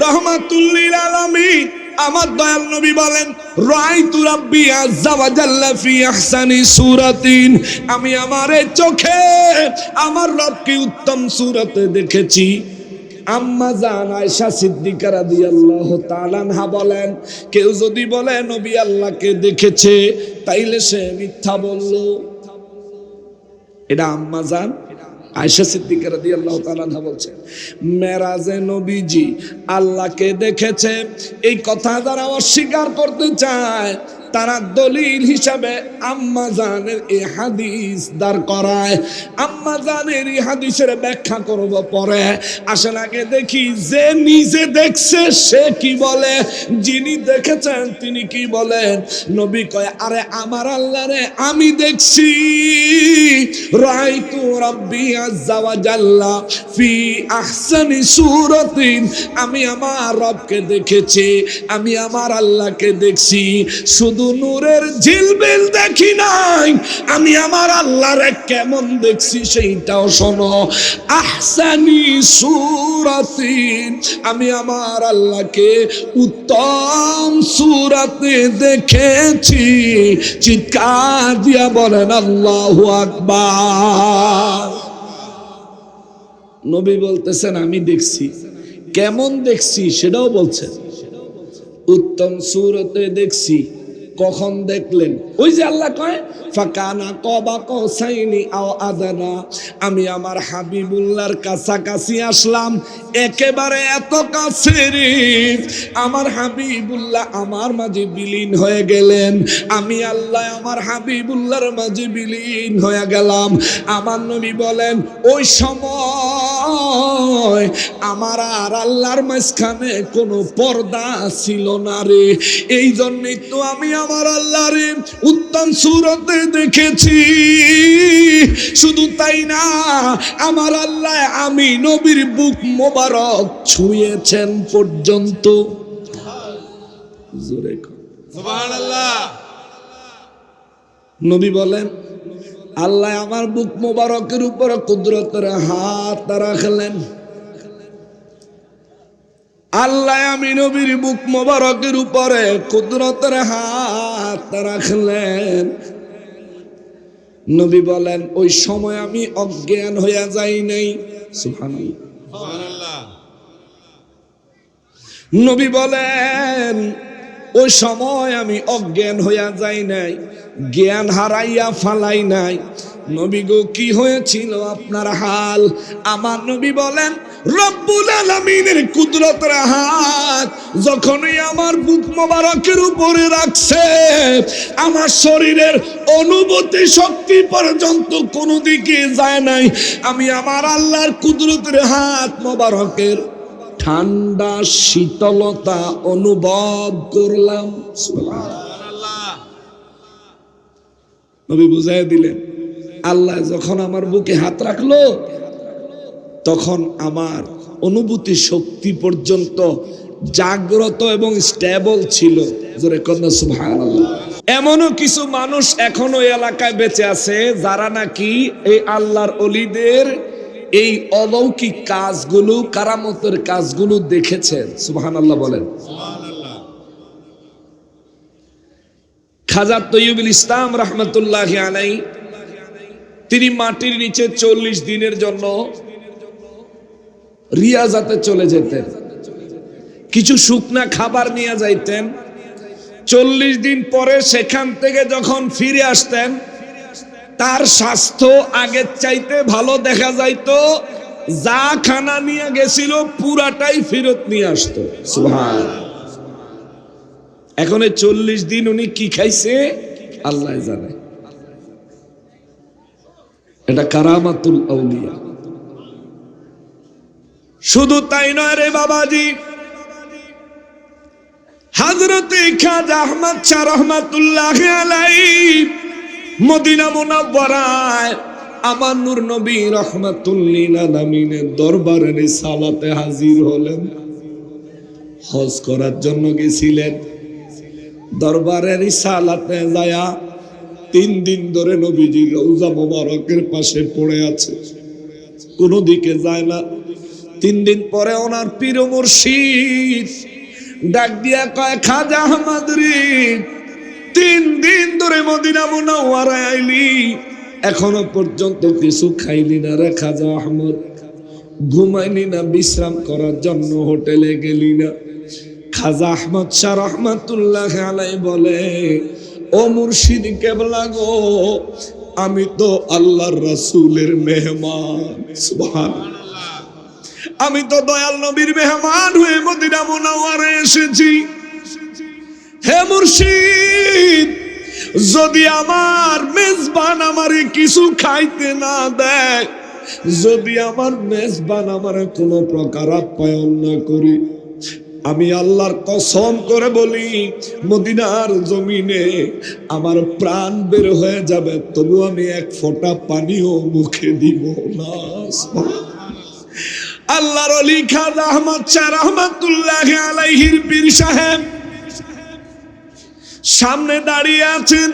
রাহমাতুল লিল আলামিন আমার দয়াল নবী বলেন রাআইতু রাব্বি আযজা ওয়া জাল্লা ফি আহসানি সূরাতিন, আমি আমার চোখে আমার রবকে উত্তম সূরতে দেখেছি। আম্মা জান আয়েশা সিদ্দিকা রাদিয়াল্লাহু তাআলা আনহা বলেন, কেউ যদি বলে নবী আল্লাহকে দেখেছে তাইলে সে মিথ্যা বলল। এটা আম্মা জান আয়েশা সিদ্দিকা রাদিয়াল্লাহু তাআলা আনহা বলছেন, মেরাজে নবীজি আল্লাহকে দেখেছে এই কথা যারা অস্বীকার করতে চায় তারা দলিল হিসাবে আম্মা জানের এই হাদিস দাঁড় করায়। আম্মা জানের এই হাদিসের ব্যাখ্যা করব পরে, আসেন আগে দেখি যে নিজে দেখছে সে কি বলে, যিনি দেখেছেন তিনি কি বলেন। নবী কয়, আরে আমার আল্লাহরে আমি দেখছি, রাআইতু রাব্বি আযজা ওয়া জাল্লা ফি আহসানি সূরাতিন, আমি আমার রবকে দেখেছি, আমি আমার আল্লাহকে দেখছি। শুধু নূরের ঝিলমিল দেখি নাই, আমি আমার আল্লাহরে কেমন দেখছি সেইটাও শোনো। আহসানি সূরাতিন, আমি আমার আল্লাহকে উত্তম সূরাতে দেখেছি। চিৎকার দিয়া বলেন আল্লাহু আকবার। নবী বলতেছেন আমি দেখছি, কেমন দেখছি সেটাও বলছেন। উত্তম সূরতে দেখছি। কখন দেখলেন? ওই যে আল্লাহ কয় ফাকানা কাবা কাউসাইনি আও আদানা, আমি আমার হাবিবুল্লাহর কাছাকাছি আসলাম, একেবারে এত কাছে রে আমার হাবিবুল্লাহ আমার মাঝে বিলীন হয়ে গেলেন, আমি আল্লাহ আমার হাবিবুল্লাহর মাঝে বিলীন হয়ে গেলাম। আমার নবী বলেন ওই সময় আমার আর আল্লাহর মাঝখানে কোনো পর্দা ছিল না রে, এই জন্যই তো আমি আমার আল্লাহরে উত্তম সূরতে দেখেছি। শুধু তাই না, আমার আল্লাহ আমি নবীর বুক মোবারক ছুঁয়েছেন পর্যন্ত। জোরে সুবহানাল্লাহ। নবী বলেন আল্লাহ আমার বুক মোবারকের উপর কুদরতের হাত রাখলেন। আল্লাহ আমি নবীর বুক মোবারকের উপরে কুদরতের হাত রাখলেন। নবী বলেন ওই সময় আমি অজ্ঞান হইয়া যাই নাই। সুবহানাল্লাহ। নবী বলেন ওই সময় আমি অজ্ঞান হইয়া যাই নাই, জ্ঞান হারাইয়া ফালাই নাই। নবী গো কি হয়েছিল আপনার হাল? আমার নবী বলেন রব্বুল আলামিনের কুদরতের হাত যখনই আমার বুক মোবারকের উপরে রাখছে, আমার শরীরের অনুভূতি শক্তি পর্যন্ত কোনো দিকে যায় নাই। আমি আমার আল্লাহর কুদরতের হাত মোবারকের ঠান্ডা শীতলতা অনুভব করলাম। সুবহানাল্লাহ। নবী বুঝাই দিলেন আল্লাহ যখন আমার বুকে হাত রাখলো তখন আমার অনুভূতি শক্তি পর্যন্ত জাগ্রত এবং স্টেবল ছিল। জোরে কন্যা সুবহানাল্লাহ। এমনও কিছু মানুষ এখনো এলাকায় বেঁচে আছে যারা নাকি এই আল্লাহর ওলিদের এই অলৌকিক কাজগুলো, কারামতের কাজগুলো দেখেছেন। সুবহানাল্লাহ বলেন। খাজা তৈয়বুল ইসলাম রাহমাতুল্লাহি আলাইহি তিনি মাটির নিচে 40 দিনের জন্য রিয়াজাতে চলে যেতেন, কিছু শুকনা খাবার নিয়ে যাইতেন। 40 দিন পরে সেখান থেকে যখন ফিরে আসতেন তার স্বাস্থ্য আগের চাইতে ভালো দেখা যাইতো, যা খানা নিয়ে গেছিল পুরাটাই ফেরত নিয়ে আসতো। সুবহানাল্লাহ। এখন 40 দিন উনি কি খাইছে আল্লাহ জানে। এটা কারামাতুল আউলিয়া। শুধু তাই নয় রে বাবাজি, হযরতে খাজা আহমদ শাহ রাহমাতুল্লাহি আলাইহি মদিনা মুনাওয়ারায় আমার নূর নবী রাহমাতুল লিল আলামিনের দরবারে রিসালাতে হাজির হলেন। হজ করার জন্য গেছিলেন। দরবারে রিসালাতে যায়া 3 দিন ধরে নবীজি রওজা মোবারকের পাশে পড়ে আছে, কোনো দিকে যায় না। 3 দিন পরে ওনার পীর মুর্শিদ ডাক দিয়া কয়, খাজা আহমদ রে, 3 দিন ধরে মদিনা মুনাওয়ারায় আইলি, এখনো পর্যন্ত কিছু খাইলি না রে খাজা আহমদ, ঘুমাইলি না, বিশ্রাম করার জন্য হোটেলে গেলি না? খাজা আহমদ শাহ রহমাতুল্লাহ আলাইহি বলে, ও মুর্শিদ কেবলা গো, আমি তো আল্লাহর রাসূলের মেহমান। সুবহানাল্লাহ, আমি তো দয়াল নবীর মেহমান হয়ে মদিনা মুনাওয়ারায় এসেছি। হে মুর্শিদ, যদি আমার মেজবান আমারে কিছু খাইতে না দেয়, যদি আমার মেজবান আমারে কোনো প্রকার আপ্যায়ন না করে, আমি আল্লাহর কসম করে বলি, মদিনার জমিনে আমার প্রাণ বের হয়ে যাবে, তবু আমি 1 ফোঁটা পানিও মুখে দিব না। আল্লাহর ওলি খাজা আহমদ শাহ রহমাতুল্লাহ আলাইহির পীর সাহেব সামনে দাঁড়িয়ে আছেন।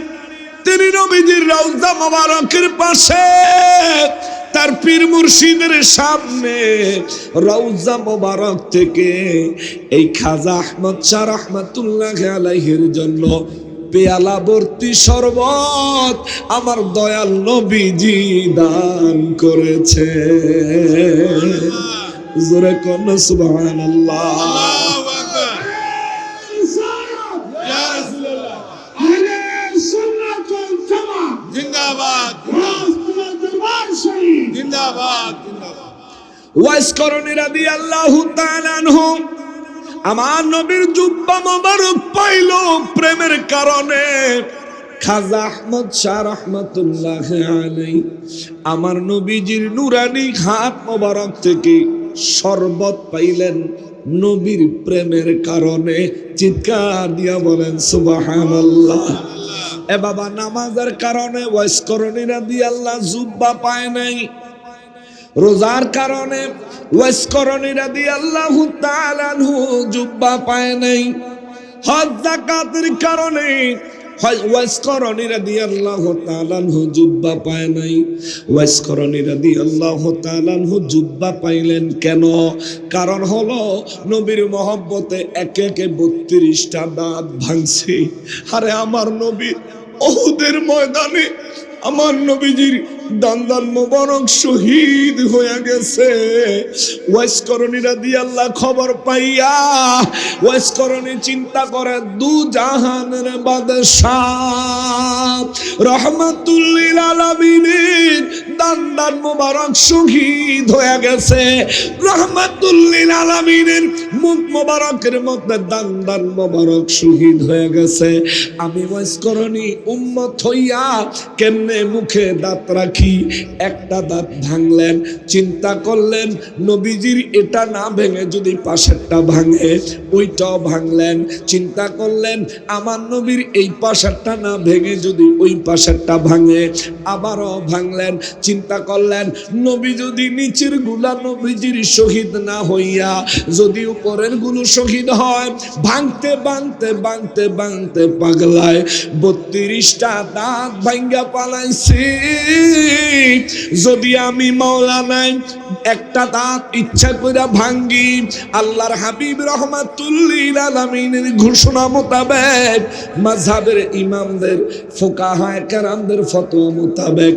তিনি নবীজির রওজা মোবারকের পাশে, তার পীর মুর্শিদের সামনে রওজা মোবারক থেকে এই খাজা আহমদ শাহ রহমাতুল্লাহ আলাইহির জন্য পেয়ালা ভর্তি শরবত আমার দয়াল নবীজি দান করেছে। জোরে কোন সুবহানাল্লাহ। আল্লাহু আকবার। ইয়া রাসূলুল্লাহ, আহলে সুন্নাত ওয়াল জামাত জিন্দাবাদ, জিন্দাবাদ, জিন্দাবাদ। ওয়াইস করণী রাদিয়াল্লাহু তাআলা আনহু আমার নবীর জুব্বা মোবারক পাইল প্রেমের কারণে। খাজা আহমদ শাহ রহমাতুল্লাহ আলাইহি আমার নবীজির নুরানি হাত মোবারক থেকে শরবত পাইলেন নবীর প্রেমের কারণে। চিৎকার দিয়া বলেন সুবহানাল্লাহ। এ বাবা, নামাজের কারণে ওয়াইস করণী রাদিয়াল্লাহু জুব্বা পায় নাই, রোজার কারণে ওয়াইস করণী রাদিয়াল্লাহু তাআলা আনহু জুব্বা পায় নাই, হজ যাকাতের কারণে ওয়াইস করণী রাদিয়াল্লাহু তাআলা আনহু জুব্বা পায় নাই। ওয়াইস করণী রাদিয়াল্লাহু তাআলা আনহু জুব্বা পাইলেন কেন? কারণ হলো নবীর মহব্বতে একে একে 32টা দাঁত ভাঙছে। আরে আমার নবী উহুদের ময়দানে আমার নবীজির দান্দান মোবারক শহীদ হয়ে গেছে। ওয়াইস করণী রাদিয়াল্লাহু খবর পাইয়া ওয়াইস করণী চিন্তা করে, দু জাহানের বাদশাহ রহমাতুল লিল আলামিনের দান্দান মোবারক শহীদ হয়ে গেছে। রহমাতুল লিল আলামিনের মুখ মোবারকের মধ্যে দান্দান মোবারক শহীদ হয়ে গেছে। আমি ওয়াইস করণী উম্মত হইয়া কেমনে মুখে দাঁত রাখি? একটা দাঁত ভাঙলেন, চিন্তা করলেন নবীজির এটা না ভেঙে যদি পাশেরটা ভাঙে, ওইটাও ভাঙলেন। চিন্তা করলেন আমার নবীর এই পাশেরটা না ভেঙে যদি ওই পাশেরটা ভাঙে, আবারও ভাঙলেন। চিন্তা করলেন নবী যদি নিচের গুলা নবীজির শহীদ না হইয়া যদি উপরের গুলো শহীদ হয়, ভাঙতে ভাঙতে ভাঙতে ভাঙতে পাগলায় 32টা দাঁত ভাঙ্গা পালাইছে। যদি আমি মাওলানা একটা দাঁত ইচ্ছা করে ভাঙ্গি, আল্লাহর হাবিব রাহমাতুল লিল আলামিনের ঘোষণা মোতাবেক, মাযহাবের ইমামদের ফুকাহায়ে কেরামদের ফতোয়া মোতাবেক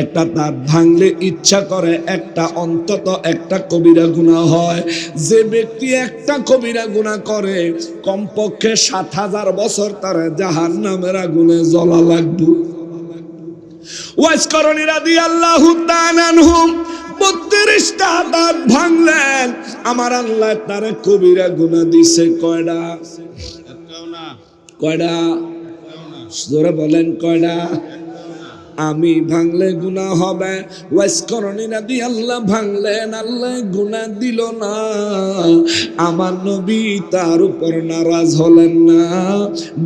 একটা দাঁত ভাঙলে ইচ্ছা করে একটা অন্তত একটা কবিরা গুনাহ হয়। যে ব্যক্তি একটা কবিরা গুনাহ করে কমপক্ষে 7000 বছর তার জাহান্নামের আগুনে জ্বলা লাগবে। ওয়াইস করণী রাদিয়াল্লাহু তাআলা আনহু 32টা দাঁত ভাঙলেন। আমার আল্লাহ তার কবিরা গুনাহ দিছে কয়টা? একটাও না। কয়টা? জোরে বলেন কয়টা? আমি ভাঙলে গুনাহ হবে। ওয়াইস করণী রাদিয়াল্লাহু ভাঙলেন, আল্লাহ গুনাহ দিল না। আমার নবী তার উপর নারাজ হলেন না,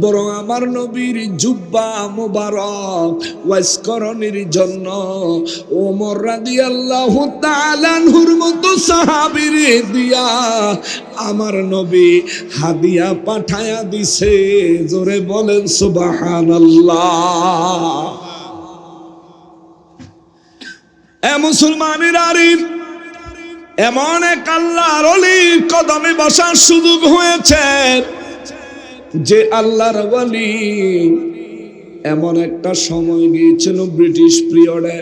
বরং আমার নবীর জুব্বা মোবারক ওয়াইস করণীর জন্য ওমর রাদিয়াল্লাহু তাআলা আনহুর মতো সাহাবীরে দিয়া আমার নবী হাদিয়া পাঠায়া দিছে। জোরে বলেন সুবহানাল্লাহ। মুসলমানের আরিফ এমন এক আল্লাহর ওলির কদমে বসার সুযোগ হয়েছে যে আল্লাহর ওলি এমন একটা সময় গিয়েছিল ব্রিটিশ পিরিয়ডে,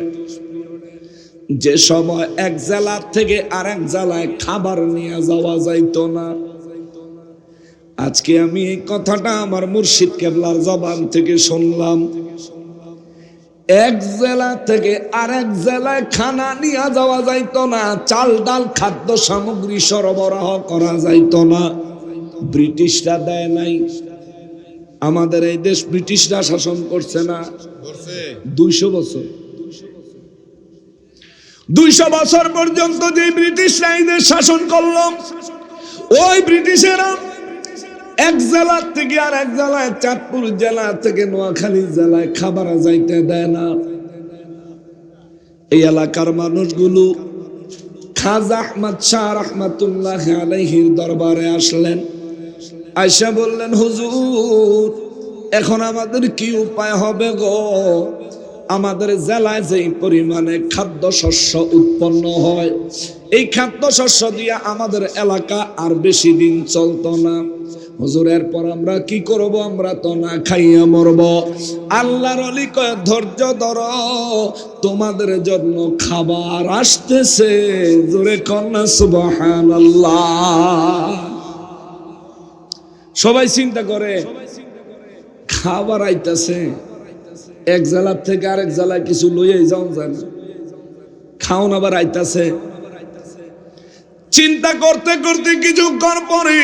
যে সময় এক জেলা থেকে আরেক জেলায় খাবার নিয়ে যাওয়া যাইতো না। আজকে আমি এই কথাটা আমার মুর্শিদ কেবলার জবান থেকে শুনলাম। এক জেলা থেকে আরেক জেলায় খানা নিয়ে যাওয়া যাইতো না, চাল ডাল খাদ্য সামগ্রী সরবরাহ করা যাইতো না। ব্রিটিশরা দেয় নাই। আমাদের এই দেশ ব্রিটিশরা শাসন করছে না 200 বছর। 200 বছর পর্যন্ত যে ব্রিটিশরা এই দেশ শাসন করলো, ওই ব্রিটিশেরা এক জেলা থেকে আর এক জেলায়, চাঁদপুর জেলা থেকে নোয়াখালী জেলায় খাবার যাইতে দেয় না। এই এলাকার মানুষগুলো খাজা আহমদ শাহ রহমাতুল্লাহ আলাইহির দরবারে আসলেন। আয়েশা বললেন, হুজুর এখন আমাদের কি উপায় হবে গো? আমাদের জেলায় যেই পরিমাণে খাদ্য শস্য উৎপন্ন হয়, এই খাদ্য শস্য দিয়ে আমাদের এলাকা আর বেশি দিন চলতো না। হুজুর এরপর আমরা কি করব? আমরা তো না খাইয়া মরব। আল্লাহর ওলি কয়, ধৈর্য ধরো, তোমাদের জন্য খাবার আসতেছে। জোরে কন্যা সুবহানাল্লাহ। সবাই চিন্তা করে খাবার আইতাছে, এক জেলা থেকে আরেক জেলায় কিছু লইয়ে যাও যায় না, খাওন আবার আইতাছে। চিন্তা করতে করতে কিছুক্ষণ পরে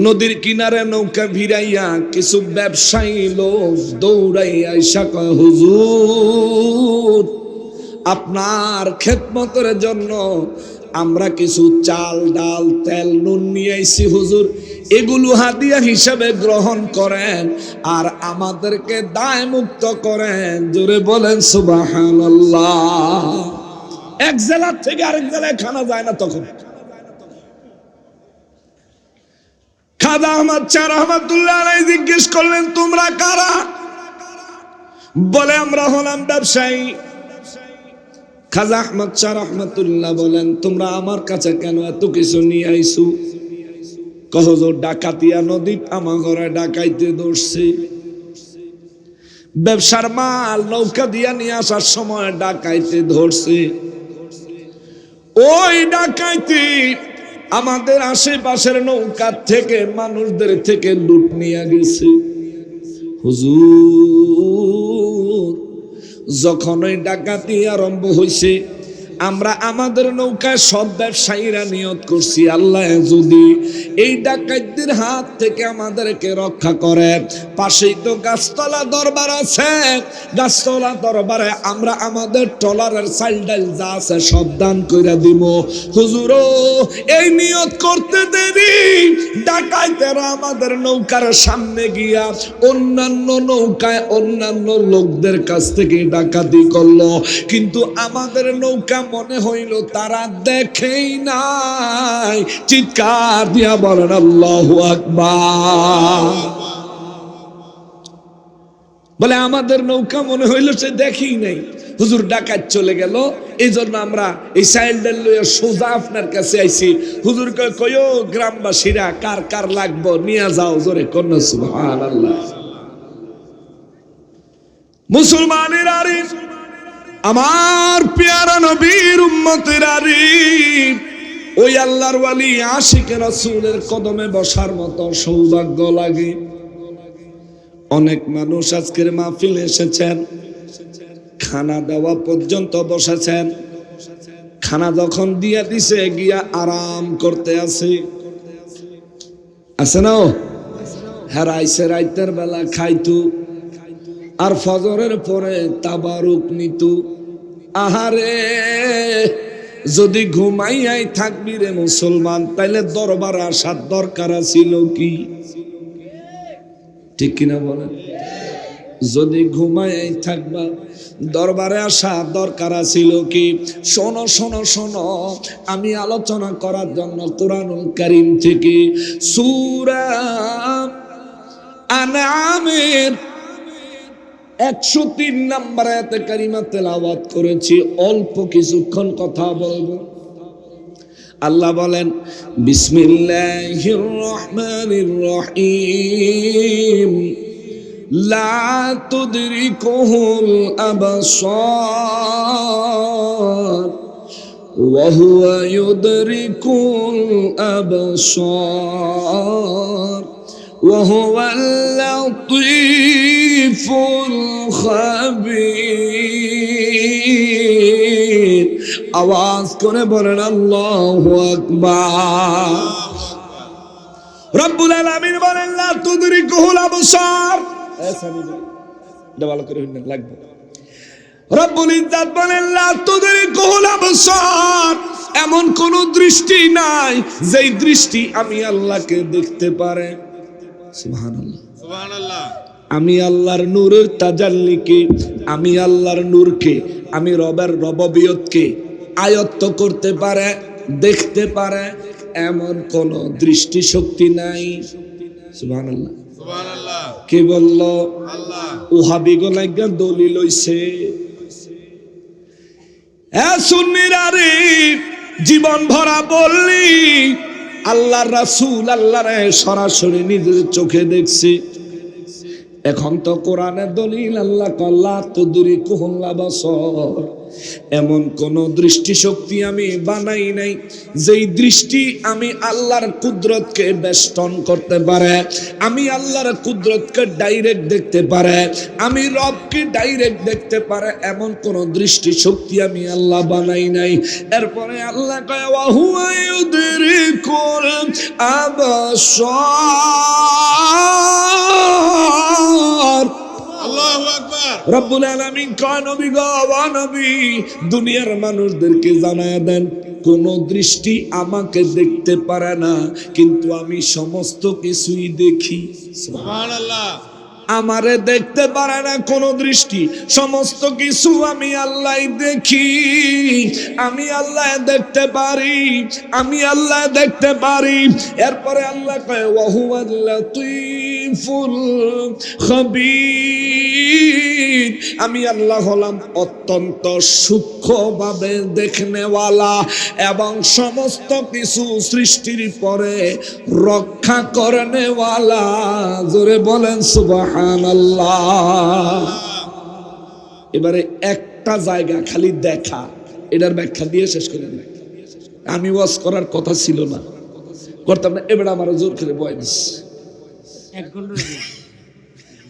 নদীর কিনারে নৌকা ভিড়াইয়া কিছু ব্যবসায়ী লোক দৌড়াইয়া আইসা কয়, হুজুর আপনার খেদমতের জন্য আমরা কিছু চাল ডাল তেল নুন নিয়ে আইছি হুজুর, এগুলো হাদিয়া হিসাবে গ্রহণ করেন আর আমাদেরকে দায় মুক্ত করেন। জোরে বলেন সুবহানাল্লাহ। এক জেলা থেকে আরেক জেলায় খানা যায় না তখন। খাজা আহমদ শাহ রহমাতুল্লাহ আলাইহি জিজ্ঞেস করলেন, তোমরা কারা? বলে, আমরা হলাম ব্যবসায়ী। খাজা আহমদ শাহ রহমাতুল্লাহ বলেন, তোমরা আমার কাছে কেন এত কিছু নিয়ে আইছো? হুজুর ডাকাতিয়া নদী আমার ঘরে ডাকাইতে ধরছে, ব্যবসার মাল নৌকা দিয়া নিয়ে আসার সময় ডাকাইতে ধরছে। ওই ডাকাইতে আমাদের আশেপাশের নৌকা থেকে মানুষদের থেকে লুট নিয়ে গেছে। হুজুর যখন ওই ডাকাতি আরম্ভ হয়েছে, আমরা আমাদের নৌকায় সব ব্যবসায়ীরা নিয়ত করছি, আল্লাহ যদি এই ডাকাতদের হাত থেকে আমাদেরকে রক্ষা করে, পাশেই তো গাছতলা দরবার আছে, গাছতলা দরবারে আমরা আমাদের ট্রলারের চাল ডাল যা আছে সব দান কইরা দিব। হুজুর এই নিয়ত করতে দেরি, ডাকাইতেরা আমাদের নৌকার সামনে গিয়া অন্যান্য নৌকায় অন্যান্য লোকদের কাছ থেকে ডাকাতি করলো, কিন্তু আমাদের নৌকা মনে হইল তারা দেখেই নাই। চিৎকার দিয়া বলেন আল্লাহু আকবার। বলে আমাদের নৌকা মনে হইল সে দেখেই নাই। হুজুর ডাকাত চলে গেল, এই জন্য আমরা এই সাইলডাল লইয়া সোজা আপনার কাছে আইছি। হুজুর কয়ো গ্রামবাসীরা কার কার লাগবো নিয়ে যাও। জোরে কন্যা সুবহানাল্লাহ। মুসলমানের আরিফ, আমার পেয়ারা নবীর উম্মতের আরিফ, ওই আল্লাহর ওয়ালি আশিক রাসূলের কদমে বসার মতো সৌভাগ্য লাগে। অনেক মানুষ আজকের মাহফিলে এসেছেন, খানা দেওয়া পর্যন্ত বসেছেন, খানা যখন দিয়ে দিছে গিয়া আরাম করতে আছে না? হেরাইছে রাইতের বেলা খাইতু আর ফজরের পরে তাবারুক নিতু। আহারে যদি ঘুমাইয়াই থাকবি রে মুসলমান, তাইলে দরবারে আসার দরকার ছিল কি? ঠিক কিনা বলেন? যদি ঘুমাইয়াই থাকবা দরবারে আসা দরকার ছিল কি? শোনো শোনো শোনো, আমি আলোচনা করার জন্য কোরআনুল কারীম থেকে সূরা আনআমের 103 নম্বর আয়াতে কারিমা তেলাওয়াত করেছি। অল্প কিছুক্ষণ কথা বলবো, আল্লাহ বলেন বিসমিল্লাহির রহমানির রহিম লা তুদরিকুহুল আবসার ওয়া হুয়া ইউদরিকুল আবসার ওয়া হুয়াল লাতীফুল খাবীর। আওয়াজ করে বলেন আল্লাহু আকবার। রব্বুল আলামিন বলেন লা তুদরিকুহুল আবসার, এটা ভালো করে শুনবেন লাগবে। রব্বুল ইজ্জত বলেন লা তুদরিকুহুল আবসার, এমন কোন দৃষ্টি নাই যেই দৃষ্টি আমি আল্লাহকে দেখতে পারে। সুবহানাল্লাহ সুবহানাল্লাহ। আমি আল্লাহর নূরের তাজাল্লিকে, আমি আল্লাহর নূরকে, আমি রবের রববিয়তকে আয়ত্ত করতে পারে, দেখতে পারে, এমন কোন দৃষ্টি শক্তি নাই। সুবহানাল্লাহ সুবহানাল্লাহ। কে বলল? আল্লাহ। ওহাবি গোলাইগা দলিল হইছে। এ সুন্নিরা রে, জীবন ভরা বললি আল্লাহর রাসূল আল্লাহরে সরাসরি নিজের চোখে দেখছি। এখন তো কোরআনের দলিল আল্লাহ কল্লা তুদরিকুহুল আবসার, এমন কোন দৃষ্টি শক্তি আমি বানাই নাই যেই দৃষ্টি আমি আল্লাহর কুদরতকে বেষ্টন করতে পারে, আমি আল্লাহর কুদরতকে ডাইরেক্ট দেখতে পারে, আমি রবকে ডাইরেক্ট দেখতে পারে, এমন কোন দৃষ্টি শক্তি আমি আল্লাহ বানাই নাই। এরপরে আল্লাহ কয় ওয়া হুয়া ইউদরিকুল আবসার। আল্লাহু আকবার। রব্বুল আলামিন কয় নবী গো, ওয়া নবী, দুনিয়ার মানুষদেরকে জানায়া দেন কোন দৃষ্টি আমাকে দেখতে পারে না, কিন্তু আমি সমস্ত কিছুই দেখি। সুবহানাল্লাহ। আমারে দেখতে পারে না কোন দৃষ্টি, সমস্ত কিছু আমি আল্লাহ দেখি, আমি আল্লাহ দেখতে পারি, আমি আল্লাহ দেখতে পারি। এরপরে আল্লাহ কয় ওয়া হুয়াল লাতীফুল খাবীর, আমি আল্লাহ হলাম অত্যন্ত সূক্ষ্মভাবে দেখনেওয়ালা এবং সমস্ত কিছু সৃষ্টির পরে রক্ষা করনেওয়ালা। জোরে বলেন সুবহানাল্লাহ। এবারে একটা জায়গা খালি দেখা, এটার ব্যাখ্যা দিয়ে শেষ করে দিই। আমি ওয়াজ করার কথা ছিল না, করতাম না, এবারে আমার জোর করে বয় দিস,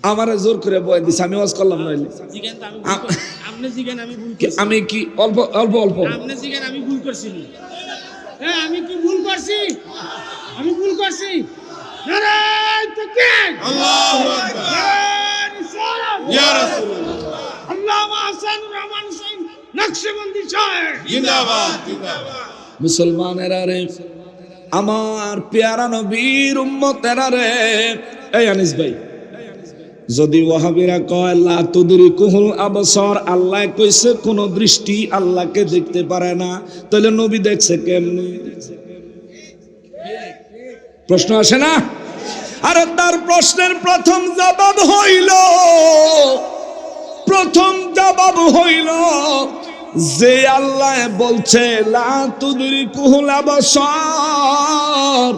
আমারে জোর করে বয় দিস, আমি ওয়াজ করলাম না। আমি কি অল্প অল্প অল্প আমি ভুল করছি, আমি কি ভুল করছি, আমি ভুল করছি। নারায়ে তাকবীর, আল্লাহু আকবার, ইয়া রাসূলুল্লাহ, আল্লামা হাসানুর রহমান সাহেব নকশবন্দি সাহেব জিন্দাবাদ জিন্দাবাদ। মুসলমানেরা রে, আমার পেয়ারা নবীর উম্মতেরা রে, এই আনিস ভাই, যদি ওয়াহাবিরা কয় লা তুদরিকুহুল আবসার, আল্লাহ কইছে কোন দৃষ্টি আল্লাহকে দেখতে পারে না, তাহলে নবী দেখছে কেমনে? প্রশ্ন আসে না? আর তার প্রশ্নের প্রথম জবাব হইল যে আল্লাহ বলছে লা তুদরিকুহুল আবসার,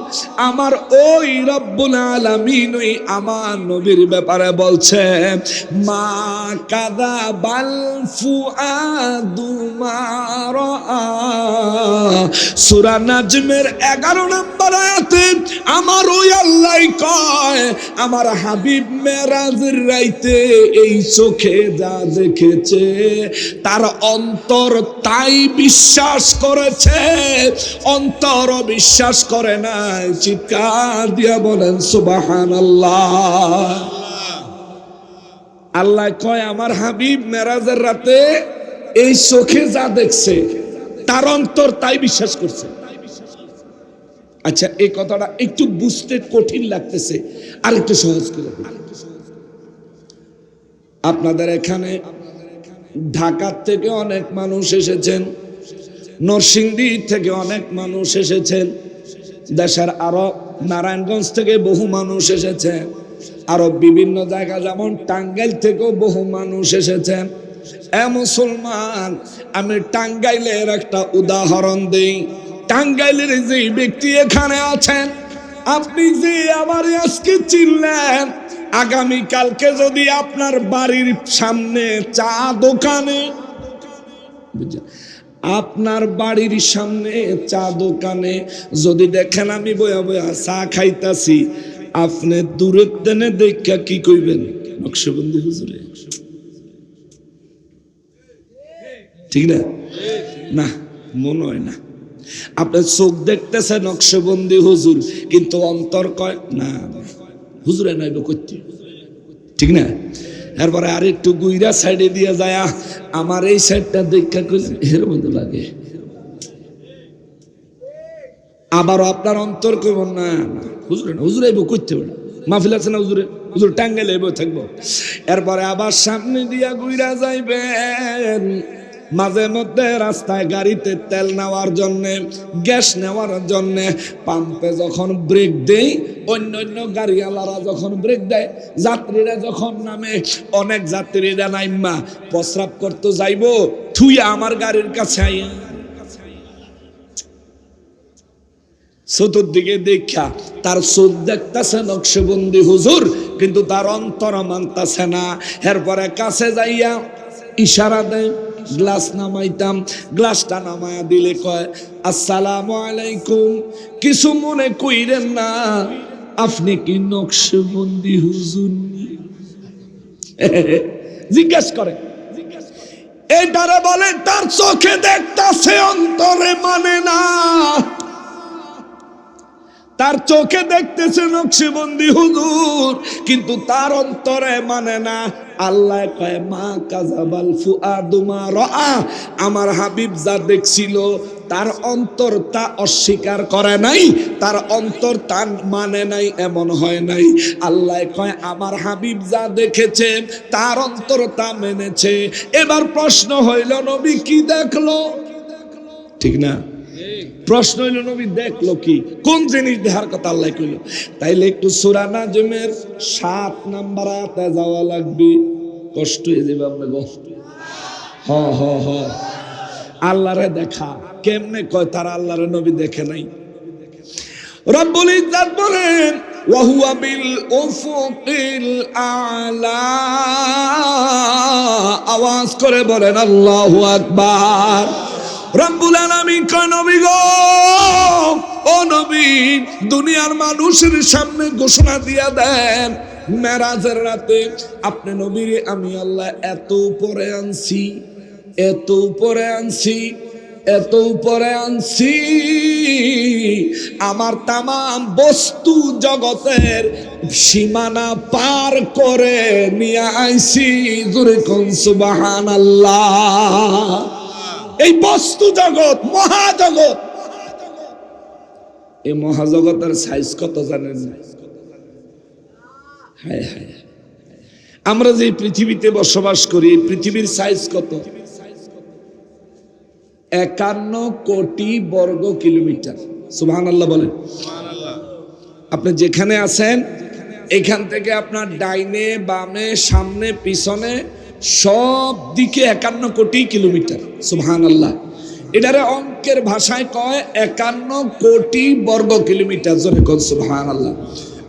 আমার ওই রব্বুল আলামিন ওই আমার নবীর ব্যাপারে বলছে মা কাযাবাল ফুআদু মা রাআ। সূরা নাজমের 11 নম্বর আয়াতে আমার ওই আল্লাহ কয় আমার হাবিব মেরাজের রাইতে এই চোখে যা দেখেছে তার অন্তর তাই বিশ্বাস করেছে, অন্তর বিশ্বাস করে নাই। চিৎকার দিয়া বলেন সুবহানাল্লাহ। আল্লাহ কয় আমার হাবিব মেরাজের রাতে এই চোখে যা দেখছে তার অন্তর তাই বিশ্বাস করছে। আচ্ছা, এই কথাটা একটু বুঝতে কঠিন লাগতেছে, আর একটু সহজ করে আপনাদের এখানে ঢাকার থেকে অনেক মানুষ এসেছেন, নরসিংদী থেকে অনেক মানুষ এসেছেন, দেশের আরো নারায়ণগঞ্জ থেকে বহু মানুষ এসেছেন, আরো বিভিন্ন জায়গা যেমন টাঙ্গাইল থেকেও বহু মানুষ এসেছেন। মুসলমান, আমি টাঙ্গাইলের একটা উদাহরণ দেই। টাঙ্গাইলের যে ব্যক্তি এখানে আছেন, আপনি যে আমার আজকে চিনলেন, আগামী কালকে যদি আপনার বাড়ির সামনে চা দোকানে, আপনার বাড়ির সামনে চা দোকানে যদি দেখেন আমি বয়া বয়া চা খাইতাছি, আপনি দূরের দেনে দেখা কি কইবেন? নকশবন্দি হুজুরে। ঠিক না? না, মনে হয় না। আপনার চোখ দেখতেছে নকশবন্দি হুজুর, কিন্তু অন্তর কয় না হুজুরে নাইব করতে। ঠিক না? এরপরে আর একটু গুইরা সাইডে দিয়ে যায়, আমার এই সাইডটা দেখা কইলেন এর মতো লাগে। আবারও আপনার অন্তর কইব না হুজুরে না, হুজুরে আইব করতে হবে না, মাহফিল আছে না হুজুরে, হুজুর টাঙ্গাইলে আইব থাকবো। এরপরে আবার সামনে দিয়া গুইরা যাইবেন। মাঝে মধ্যে রাস্তায় গাড়িতে তেল নেওয়ার জন্যে, গ্যাস নেওয়ার জন্যে পাম্পে যখন ব্রেক দেই, অন্য অন্য গাড়িওয়ালারা যখন ব্রেক দেয়, যাত্রীরা যখন নামে, অনেক যাত্রীরা নাইমা প্রস্রাব করতে যাইব, থুইয়া আমার গাড়ির কাছে আইয়া চতুর্দিকে দেখা তার চোখ দেখতেছে নকশবন্দি হুজুর, কিন্তু তার অন্তর মানতেছে না। এরপরে কাছে যাইয়া ইশারা দেয়, গ্লাস নামাইতাম, গ্লাসটা নামায়া দিলে কয় আসসালামু আলাইকুম, কিছু মনে কইরেন না, আপনি কি নকশবন্দি হুজুর? জিজ্ঞেস করে। এটারে বলে তার চোখে দেখতাছে, অন্তরে মানে না। তার চোখে দেখতেছে নকশবন্দি হুজুর, কিন্তু তার অন্তরে মানে না। আল্লাহ কয় মা কাযাবাল ফুআদু মা রাআ, আমার হাবিব যা দেখছিল তার অন্তর তা অস্বীকার করে নাই, তার অন্তর তা মানে নাই, এমন হয় নাই। আল্লাহ কয় আমার হাবিব যা দেখেছে তার অন্তর তা মেনেছে। এবার প্রশ্ন হইল নবী কি দেখলো? ঠিক না? প্রশ্ন হইল নবী দেখলো কি, কোন জিনিস দেখার কথা আল্লাহ কইল? তাইলে একটু সূরা নাজমের 7 নাম্বার আয়াতে যাওয়া লাগবে। কষ্ট হয়ে যাবে আপনাকে। হ হ হ, আল্লাহরে দেখা কেমনে কয় তারা আল্লাহরে নবী দেখে নাই? রব্বুল ইজ্জত বলেন ওয়া হুয়া বিল উফুকিল আলা, আওয়াজ করে বলেন আল্লাহু আকবার। রব্বুল আলামিন কয় নবী গো, ও নবী, দুনিয়ার মানুষের সামনে ঘোষণা দিয়া দেন মেরাজের রাতে আপনি নবীরে আমি আল্লাহ এত উপরে আনছি, এত উপরে আনছি, এত উপরে আনছি, আমার তামাম বস্তু জগতের সীমানা পার করে নিয়ে আইছি। জোরে কোন সুবহানাল্লাহ। এই বস্তু জগৎ, মহাজগৎ, এই মহাজগতের সাইজ কত জানেন? হায় হায়, আমরা যে পৃথিবীতে বসবাস করি, এই পৃথিবীর সাইজ কত? 51 কোটি বর্গ কিলোমিটার। সুবহানাল্লাহ বলেন। আপনি যেখানে আছেন এখান থেকে আপনার ডাইনে বামে সামনে পিছনে সব দিকে 51 কোটি কিলোমিটার। সুবহানাল্লাহ। এটারে অঙ্কের ভাষায় কয় 51 কোটি বর্গ কিলোমিটার। জোরে কোন সুবহানাল্লাহ।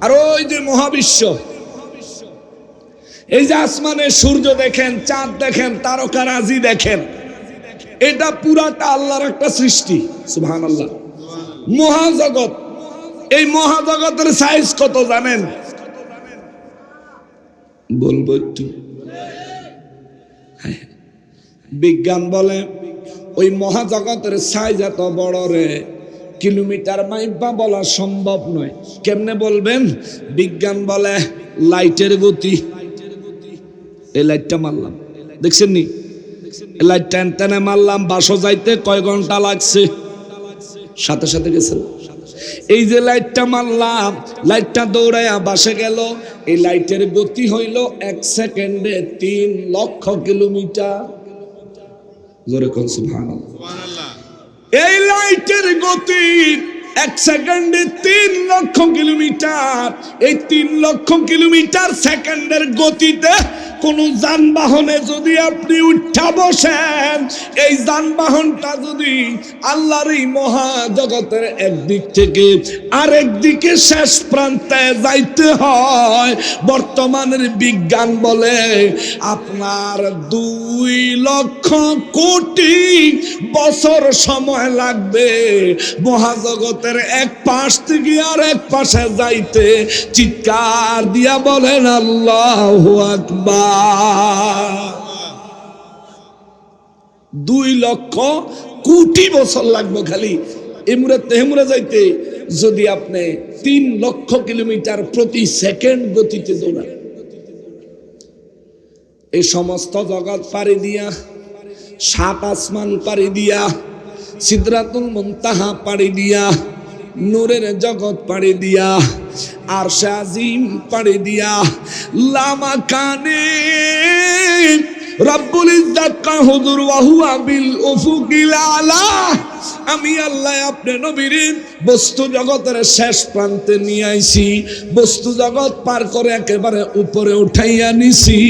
আর ওই যে মহাবিশ্ব, এই যে আসমানে সূর্য দেখেন, চাঁদ দেখেন, তারকারাজি দেখেন, এটা পুরাটা আল্লাহর একটা সৃষ্টি। সুবহানাল্লাহ। মহাজগৎ, এই মহাজগতের সাইজ কত জানেন? বলবো একটু। বিজ্ঞান বলে ওই মহাজগতের সাইজ এত বড় রে, কিলোমিটার মাইপা বলা সম্ভব নয়। কেমনে বলবেন? বিজ্ঞান বলে লাইটের গতি। এই লাইটটা মারলাম, দেখছেন নি? লাইট টান টানে মারলাম, বাসো যাইতে কয় ঘন্টা লাগছে? সাথে সাথে গেছে। এই যে লাইটটা মারলাম, লাইটটা দৌড়াইয়া বাসে গেল, এই লাইটের গতি হইল 1 সেকেন্ডে 3 লক্ষ কিলোমিটার। জোরে কোন সুবহানাল্লাহ। এই লাইটের গতি 1 সেকেন্ডে 3 লক্ষ কিলোমিটার। এই 3 লক্ষ কিলোমিটার সেকেন্ডের গতিতে কোন যানবাহনে যদি আপনি উঠা বসেন, এই যানবাহনটা যদি আল্লাহর এই মহাজগতের একদিক থেকে আরেক দিকে শেষ প্রান্তে যাইতে হয়, বর্তমানের বিজ্ঞান বলে আপনার 2,00,000,000,000 বছর সময় লাগবে মহাজগতের এক পাশ থেকে আর এক পাশে যাইতে। চিৎকার দিয়া বলেন আল্লাহু আকবার। 2,00,000,000,000 বছর লাগবে খালি এমুরা যাইতে, যদি আপনি 3,00,000 কিলোমিটার প্রতি সেকেন্ড গতিতে দৌড়ান। এই সমস্ত জগৎ পাড়ি দিয়া, 7 আসমান পাড়ি দিয়া, সিদরাতুল মুনতাহা পাড়ি দিয়া, নূরের জগৎ পাড়ি দিয়া, আরশে আজিম পাড়ি দিয়া, লামা কানে রব্বুল ইজ্জত কা হুজুর ওয়া হুয়া বিল উফুকিল আলা। আমি আল্লাহ আপনি নবীর বস্তু জগতের শেষ প্রান্তে নিয়ে আইছি, বস্তু জগৎ পার করে একেবারে উপরে উঠাইয়া নিছি,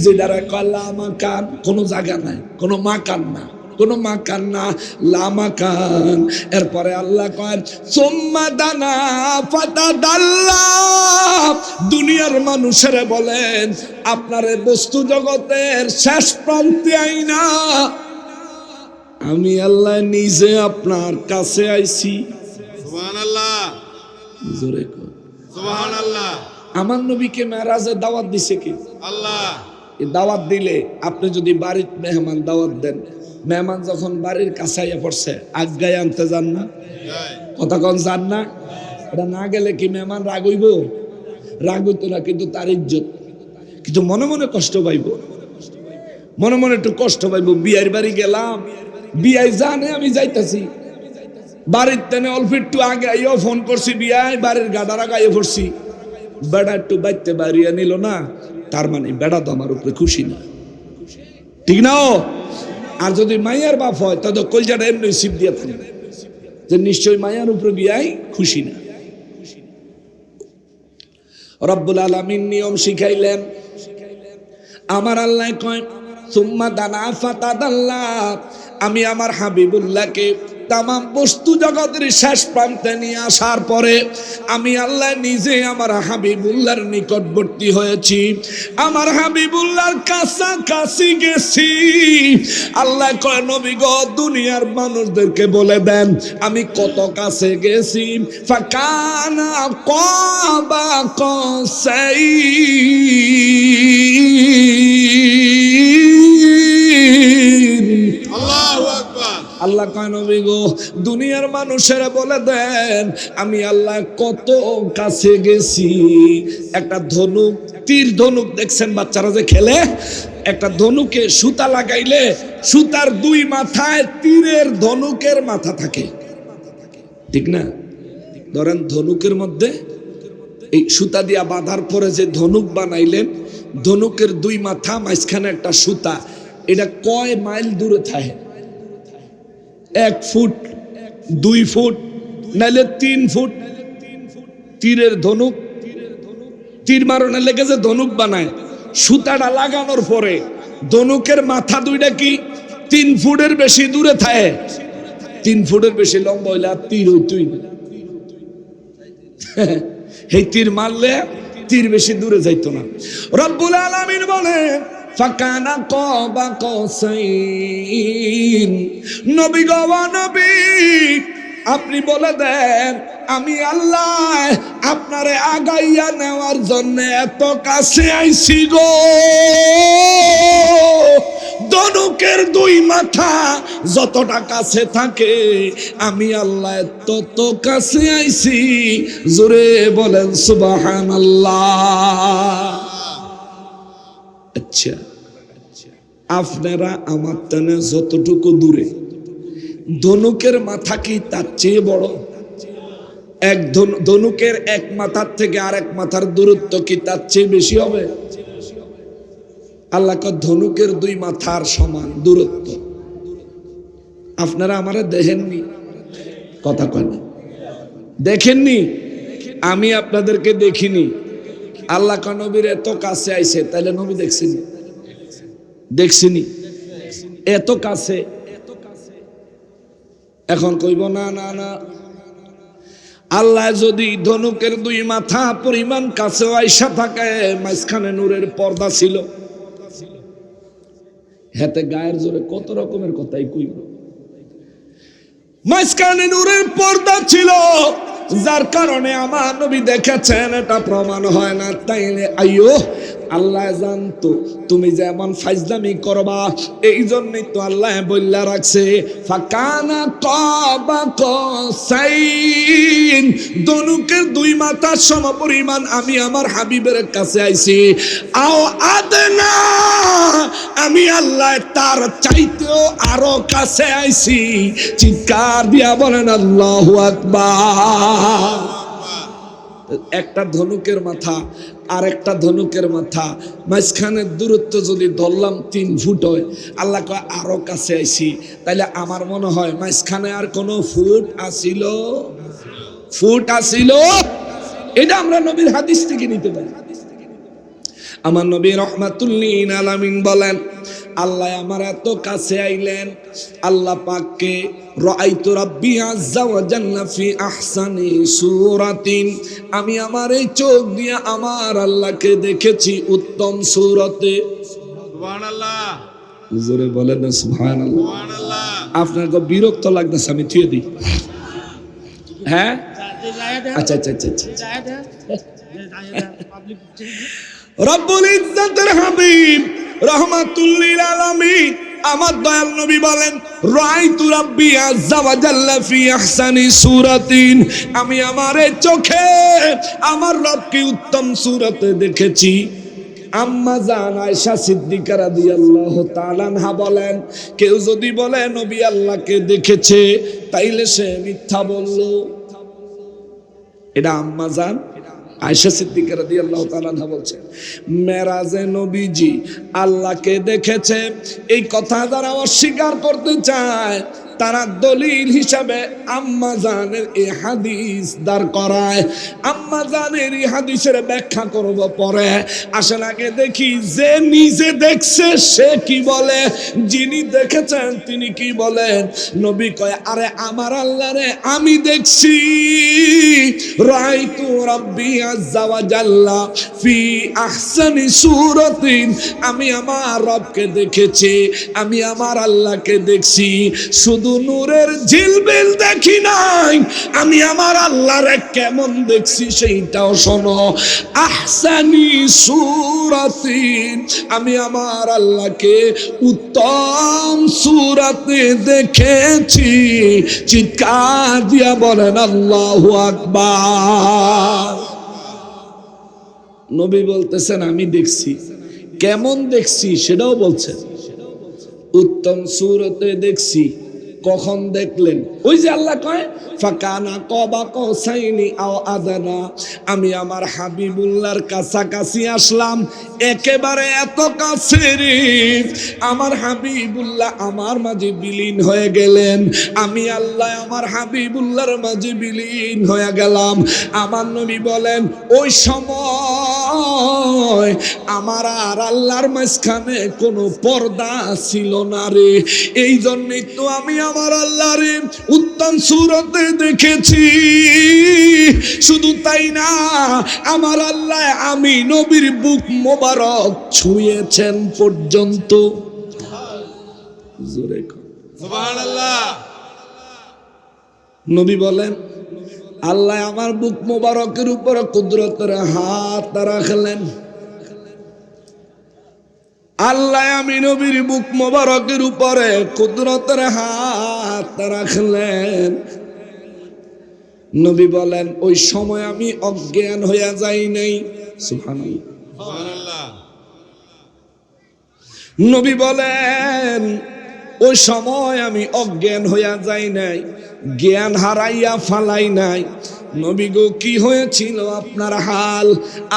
যেটারে কলা মাকান, কোনো জায়গা নাই, কোনো মাকান না, কোনো মাকান না, লামাকান। এরপরে আল্লাহ কয় সুম্মা দানা ফাতাদাল্লা। দুনিয়ার মানুষের বলেন আপনার বস্তু জগতের শেষ প্রান্তে আইনা আমি আল্লাহ নিজে আপনার কাছে আইছি। সুবহানাল্লাহ, জোরে কর সুবহানাল্লাহ। আমার নবীকে মেরাজে দাওয়াত দিছে কি আল্লাহ? এই দাওয়াত দিলে আপনি যদি বাড়ির মেহমান দাওয়াত দেন, মেহমান যখন বাড়ির কাছে আইয়া পড়ছে আজ্ঞায় আনতে যান না, কথা কন যান না? এটা না গেলে কি মেহমান রাগ হইব? রাগ হইতো না, কিন্তু তার ইজ্জত, কিন্তু মনে মনে কষ্ট পাইব, মনে মনে একটু কষ্ট পাইব। বিয়ের বাড়ি গেলাম, বিয়াই জানে আমি যাইতাছি, বাড়ির তেনে অল্প একটু আগে আইও ফোন করছি, বিয়ায় বাড়ির গাডার আগে আইয়ে পড়ছি, বেড়া একটু বাইতে বাড়িয়ে নিল না, তার মানে বেড়া তো আমার উপরে খুশি না, ঠিক না? আর যদি মাইয়ার বাপ হয় তাহলে কলজাটা এমনি সিপ দিয়ে থাকে যে নিশ্চয়ই মাইয়ার উপরে বিয়াই খুশি না। রব্বুল আলামিন নিয়ম শিখাইলেন। আমার আল্লাহ কয় সুম্মা দানা ফাতাদাল্লা। আমি আমার হাবিবুল্লাহকে তামাম বস্তু জগতের শেষ প্রান্তে নিয়ে আসার পরে আমি আল্লাহ নিজে আমার হাবিবুল্লাহর নিকটবর্তী হয়েছি, আমার হাবিবুল্লাহর কাছাকাছি গেছি। আল্লাহ কয় নবী গো, দুনিয়ার মানুষদেরকে বলে দেন আমি কত কাছে গেছি। ফাকানা কাবা কাসাইন। আল্লাহু আকবার। আল্লাহ কয় নবী গো, দুনিয়ার মানুষেরা বলে দেন আমি আল্লাহ কত কাছে গেছি। একটা ধনুক, তীর ধনুক দেখছেন বাচ্চারা যে খেলে, একটা ধনুকে সুতা লাগাইলে সুতার 2 মাথায় তীরের ধনুকের মাথা থাকে, ঠিক না? ধরেন ধনুকের মধ্যে এই সুতা দিয়া বাঁধার পরে যে ধনুক বানাইলেন, ধনুকের 2 মাথা, মাঝখানে একটা সুতা, এটা কয় মাইল দূরে থাকে? 1 ফুট, 2 ফুট, নাইলে 3 ফুট। তীরের ধনুক, তীর মারণে লেগে যে ধনুক বানায়, সুতাটা লাগানোর পরে ধনুকের মাথা 2টা কি 3 ফুটের বেশি দূরে থাকে? 3 ফুটের বেশি লম্বা হইলে আর তীর হইতই না। এই তীর মারলে তীর বেশি দূরে যাইতো না। রব্বুল আলামিন বলে ফাকানা কাবা কাসাইন। নবী গো, নবী আপনি বলে দেন আমি আল্লাহ আপনারে আগাইয়া নেওয়ার জন্য এত কাছে আইছি গো। ধনুকের 2 মাথা যতটা কাছে থাকে আমি আল্লাহ তত কাছে আইছি। জোরে বলেন সুবহানাল্লাহ। আচ্ছা, আপনারা আমার তেনে যতটুকু দূরে, ধনুকের মাথা কি তার চেয়ে বড়? এক ধনুকের 1 মাথার থেকে আরেক মাথার দূরত্ব কি তার চেয়ে বেশি হবে? আল্লাহ কয় ধনুকের 2 মাথার সমান দূরত্ব। আপনারা আমারে দেখেননি, কথা কয় না, দেখেননি, আমি আপনাদেরকে দেখিনি, আল্লাহ কা নবীর এত কাছে আইছে, তাইলে নবী দেখছিনি? দেখছিনি? এত কাছে। এখন কইব না না না, আল্লাহ যদি ধনুকের দুই মাথা পরিমাণ কাছে আইসা থাকে, মাঝখানে নূরের পর্দা ছিল, হাতে গায়ের জোরে কত রকমের কথাই কইব। মাঝখানে নূরের পর্দা ছিল, যার কারণে আমার নবী দেখেছেন, এটা প্রমাণ হয় না। তাইলে আইয়ো, আল্লাহ জানতো তুমি যেমন ফাজলামি করবা, এই জন্যই তো আল্লাহ বইলা রাখছে ফাকানা কাবা কাসাইন, ধনুকের দুই মাথার সম পরিমাণ আমি আমার হাবিবের কাছে আইছি। আও আদনা, আমি আল্লাহ তার চাইতেও আরো কাছে আইছি। চিৎকার দিয়া বলেন আল্লাহু আকবার। একটা ধনুকের মাথা আর একটা ধনুকের মাথা মাঝখানের দূরত্ব যদি ধরলাম 3 ফুট হয়, আল্লাহ কয় আরো কাছে আইছি। তাইলে আমার মনে হয় মাঝখানে আর কোনো ফুট আসিল। এটা আমরা নবীর হাদিস থেকে নিতে পারি। আমার নবী রহমাতুল্লিল আলামিন বলেন, আল্লাহ আমার এত কাছে আইলেন, আল্লাহ পাককে রাআইতু রাব্বি আযজা ওয়া জাল্লা ফি আহসানি সূরাতিন, আমি আমার এই চোখ দিয়ে আমার আল্লাহকে দেখেছি উত্তম সূরতে। সুবহানাল্লাহ, জোরে বলেন না সুবহানাল্লাহ। সুবহানাল্লাহ। আপনার তো বিরক্ত লাগতেছে, আমি থুয়ে দিই। হ্যাঁ, আচ্ছা আচ্ছা আচ্ছা আচ্ছা। রব্বুল ইজ্জতের হাবিব রহমাতুল্লিল আলামিন আমার দয়াল নবী বলেন, রাআইতু রাব্বি আযজা ওয়া জাল্লা ফি আহসানি সূরাতিন, আমি আমার এই চোখে আমার রবকে উত্তম সূরতে দেখেছি। আম্মা জান আয়েশা সিদ্দিকা রাদিয়াল্লাহু তাআলা আনহা বলেন, কেউ যদি বলে নবী আল্লাহকে দেখেছে, তাইলে সে মিথ্যা বলল। এটা আম্মা জান আয়েশা সিদ্দিকা রাদিয়াল্লাহু তাআলা আনহা বলছেন, মেরাজে নবীজি আল্লাহকে দেখেছে, এই কথা যারা অস্বীকার করতে চায় তারা দলিল হিসাবে আম্মা জানের এই হাদিস দাঁড় করায়। আম্মা জানের এই হাদিসের ব্যাখ্যা করব পরে। আসেন আগে দেখি যে নিজে দেখছে সে কি বলে, যিনি দেখেছেন তিনি কি বলেন। নবী কয়, আরে আমার আল্লাহরে আমি দেখছি। রাআইতু রাব্বি আযজা ওয়া জাল্লা ফি আহসানি সূরাতিন, আমি আমার রবকে দেখেছি, আমি আমার আল্লাহকে দেখছি। শুধু নূরের ঝিলমিল দেখি নাই, আমি আমার আল্লাহরে কেমন দেখছি সেইটাও শোনো। আহসানি সূরাতিন, আমি আমার আল্লাহকে উত্তম সূরাতে দেখেছি। চিৎকার দিয়া বলেন আল্লাহু আকবার। নবী বলতেছেন আমি দেখছি, কেমন দেখছি সেটাও বলছেন। উত্তম সূরতে দেখছি। কখন দেখলেন? ওই যে আল্লাহ কয় ফাকানা কাবা কাসাইনি আও আদানা, আমি আমার হাবিবুল্লাহর কাছাকাছি আসলাম, একেবারে এত কাছে রে, আমার হাবিবুল্লাহ আমার মাঝে বিলীন হয়ে গেলেন, আমি আল্লাহ আমার হাবিবুল্লাহর মাঝে বিলীন হয়ে গেলাম। আমার নবী বলেন, ওই সময় আমার আর আল্লাহর মাঝখানে কোনো পর্দা ছিল না রে, এই জন্যই তো আমি আমার আল্লাহরে উত্তম সূরতে দেখেছি। শুধু তাই না, আমার আল্লাহ আমি নবীর বুক মোবারক ছুঁয়েছেন পর্যন্ত। জোরে সুবহানাল্লাহ। নবী বলেন, আল্লাহ আমার বুক মোবারকের উপর কুদরতের হাত রাখলেন। আল্লাহ আমি নবীর বুক মোবারকের উপরে কুদরতের হাত রাখলেন। নবী বলেন, ওই সময় আমি অজ্ঞান হইয়া যাই নাই। সুবহানাল্লাহ, সুবহানাল্লাহ। নবী বলেন, ওই সময় আমি অজ্ঞান হইয়া যাই নাই, জ্ঞান হারাইয়া ফালাই নাই। নবী গো কি হয়েছিল আপনার হাল?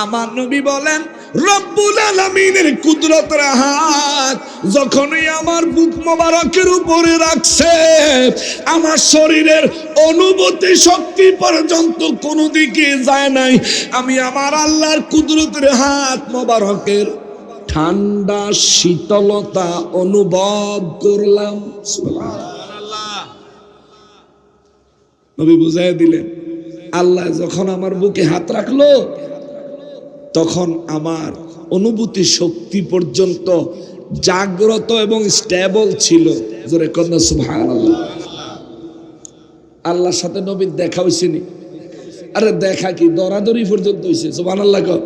আমার নবী বলেন, রব্বুল আলামিনের কুদরতের হাত যখনই আমার বুক মোবারকের উপরে রাখছে, আমার শরীরের অনুভূতি শক্তি পর্যন্ত কোনো দিকে যায় নাই। আমি আমার আল্লাহর কুদরতের হাত মোবারকের ঠান্ডা শীতলতা অনুভব করলাম। সুবহানাল্লাহ। নবী বুঝাই দিলেন, আল্লাহ যখন আমার বুকে হাত রাখলো তখন আমার অনুভূতি শক্তি পর্যন্ত জাগ্রত এবং স্টেবল ছিল। জোরে কন্যা সুবহানাল্লাহ। আল্লাহর সাথে নবীর দেখা হয়েছে নি? আরে দেখা কি, দরাদরি পর্যন্ত হয়েছে। সুবহানাল্লাহ কও,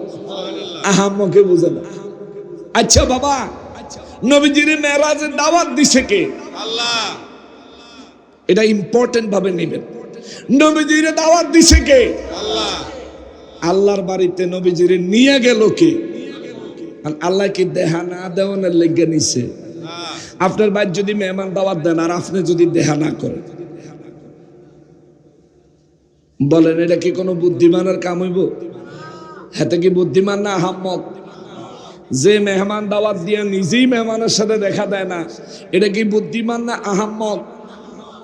আহাম্মকে বুঝে না। আচ্ছা বাবা, নবীজির মেরাজে দাওয়াত দিছে কে? আল্লাহ। এটা ইম্পর্টেন্ট ভাবে নেবেন। নবীজির দাওয়াত দিছে কে? আল্লাহ। আল্লাহর বাড়িতে নবীজির নিয়ে গেল কে? আর আল্লাহ কি দেহা না দেওয়ানের লেগে নিছে? আপনার বাড়ি যদি মেহমান দাওয়াত দেন আর আপনি যদি দেহা না করেন, বলেন এটা কি কোনো বুদ্ধিমানের কাম হইব? হাতে কি বুদ্ধিমান না আহাম্মক? যে মেহমান দাওয়াত দিয়ে নিজেই মেহমানের সাথে দেখা দেয় না, এটা কি বুদ্ধিমান না আহাম্মক?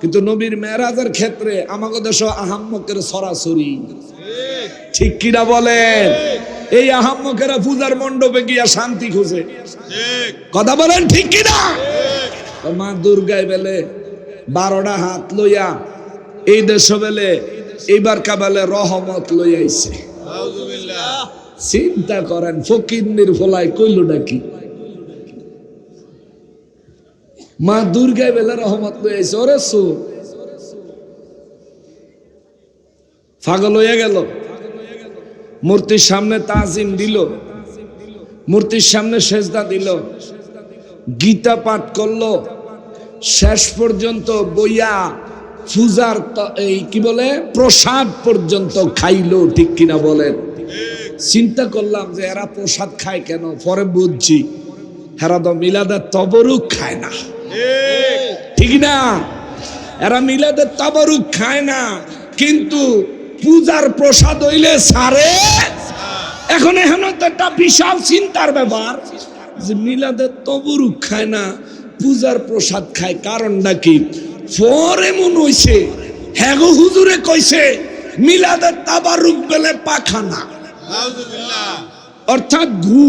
কিন্তু নবীর মেরাজের ক্ষেত্রে আমাদের দেশ আহাম্মকের সরাসরি, ঠিক কিনা বলেন? এই আহাম্মকেরা পূজার মণ্ডপে গিয়া শান্তি খুঁজে, কথা বলেন ঠিক কিনা? মা দুর্গায় বেলে 12টা হাত লইয়া এই দেশ বেলে এইবার কাবেলে রহমত লইয়া আইছে। চিন্তা করেন, ফকিন্নির ফলাই কইল নাকি? মা দুর্গায় বেলে রহমত লইয়া আইছে। ওরে সু পাগল হইয়া গেল। মূর্তির সামনে তাজিম দিল, মূর্তির সামনে সেজদা দিল, গীতা পাঠ করলো, শেষ পর্যন্ত বইয়া পূজার এই কি বলে প্রসাদ পর্যন্ত খাইলো, ঠিক কিনা বলেন? চিন্তা করলাম যে এরা প্রসাদ খায় কেন, পরে বুঝছি এরা তো মিলাদের তবরুক খায় না, ঠিক না? এরা মিলাদের তবরুক খায় না, কিন্তু পূজার প্রসাদ হইলে সারে। এখন এখানে তো একটা বিশাল চিন্তার ব্যাপার যে মিলাদের তবরুক খায় না, পূজার প্রসাদ খায়, কারণটা কি? পরে মন হইছে হ্যাঁ গো হুজুরে কইছে মিলাদের তাবারুক বেলে পাখানা, অর্থাৎ ঘু।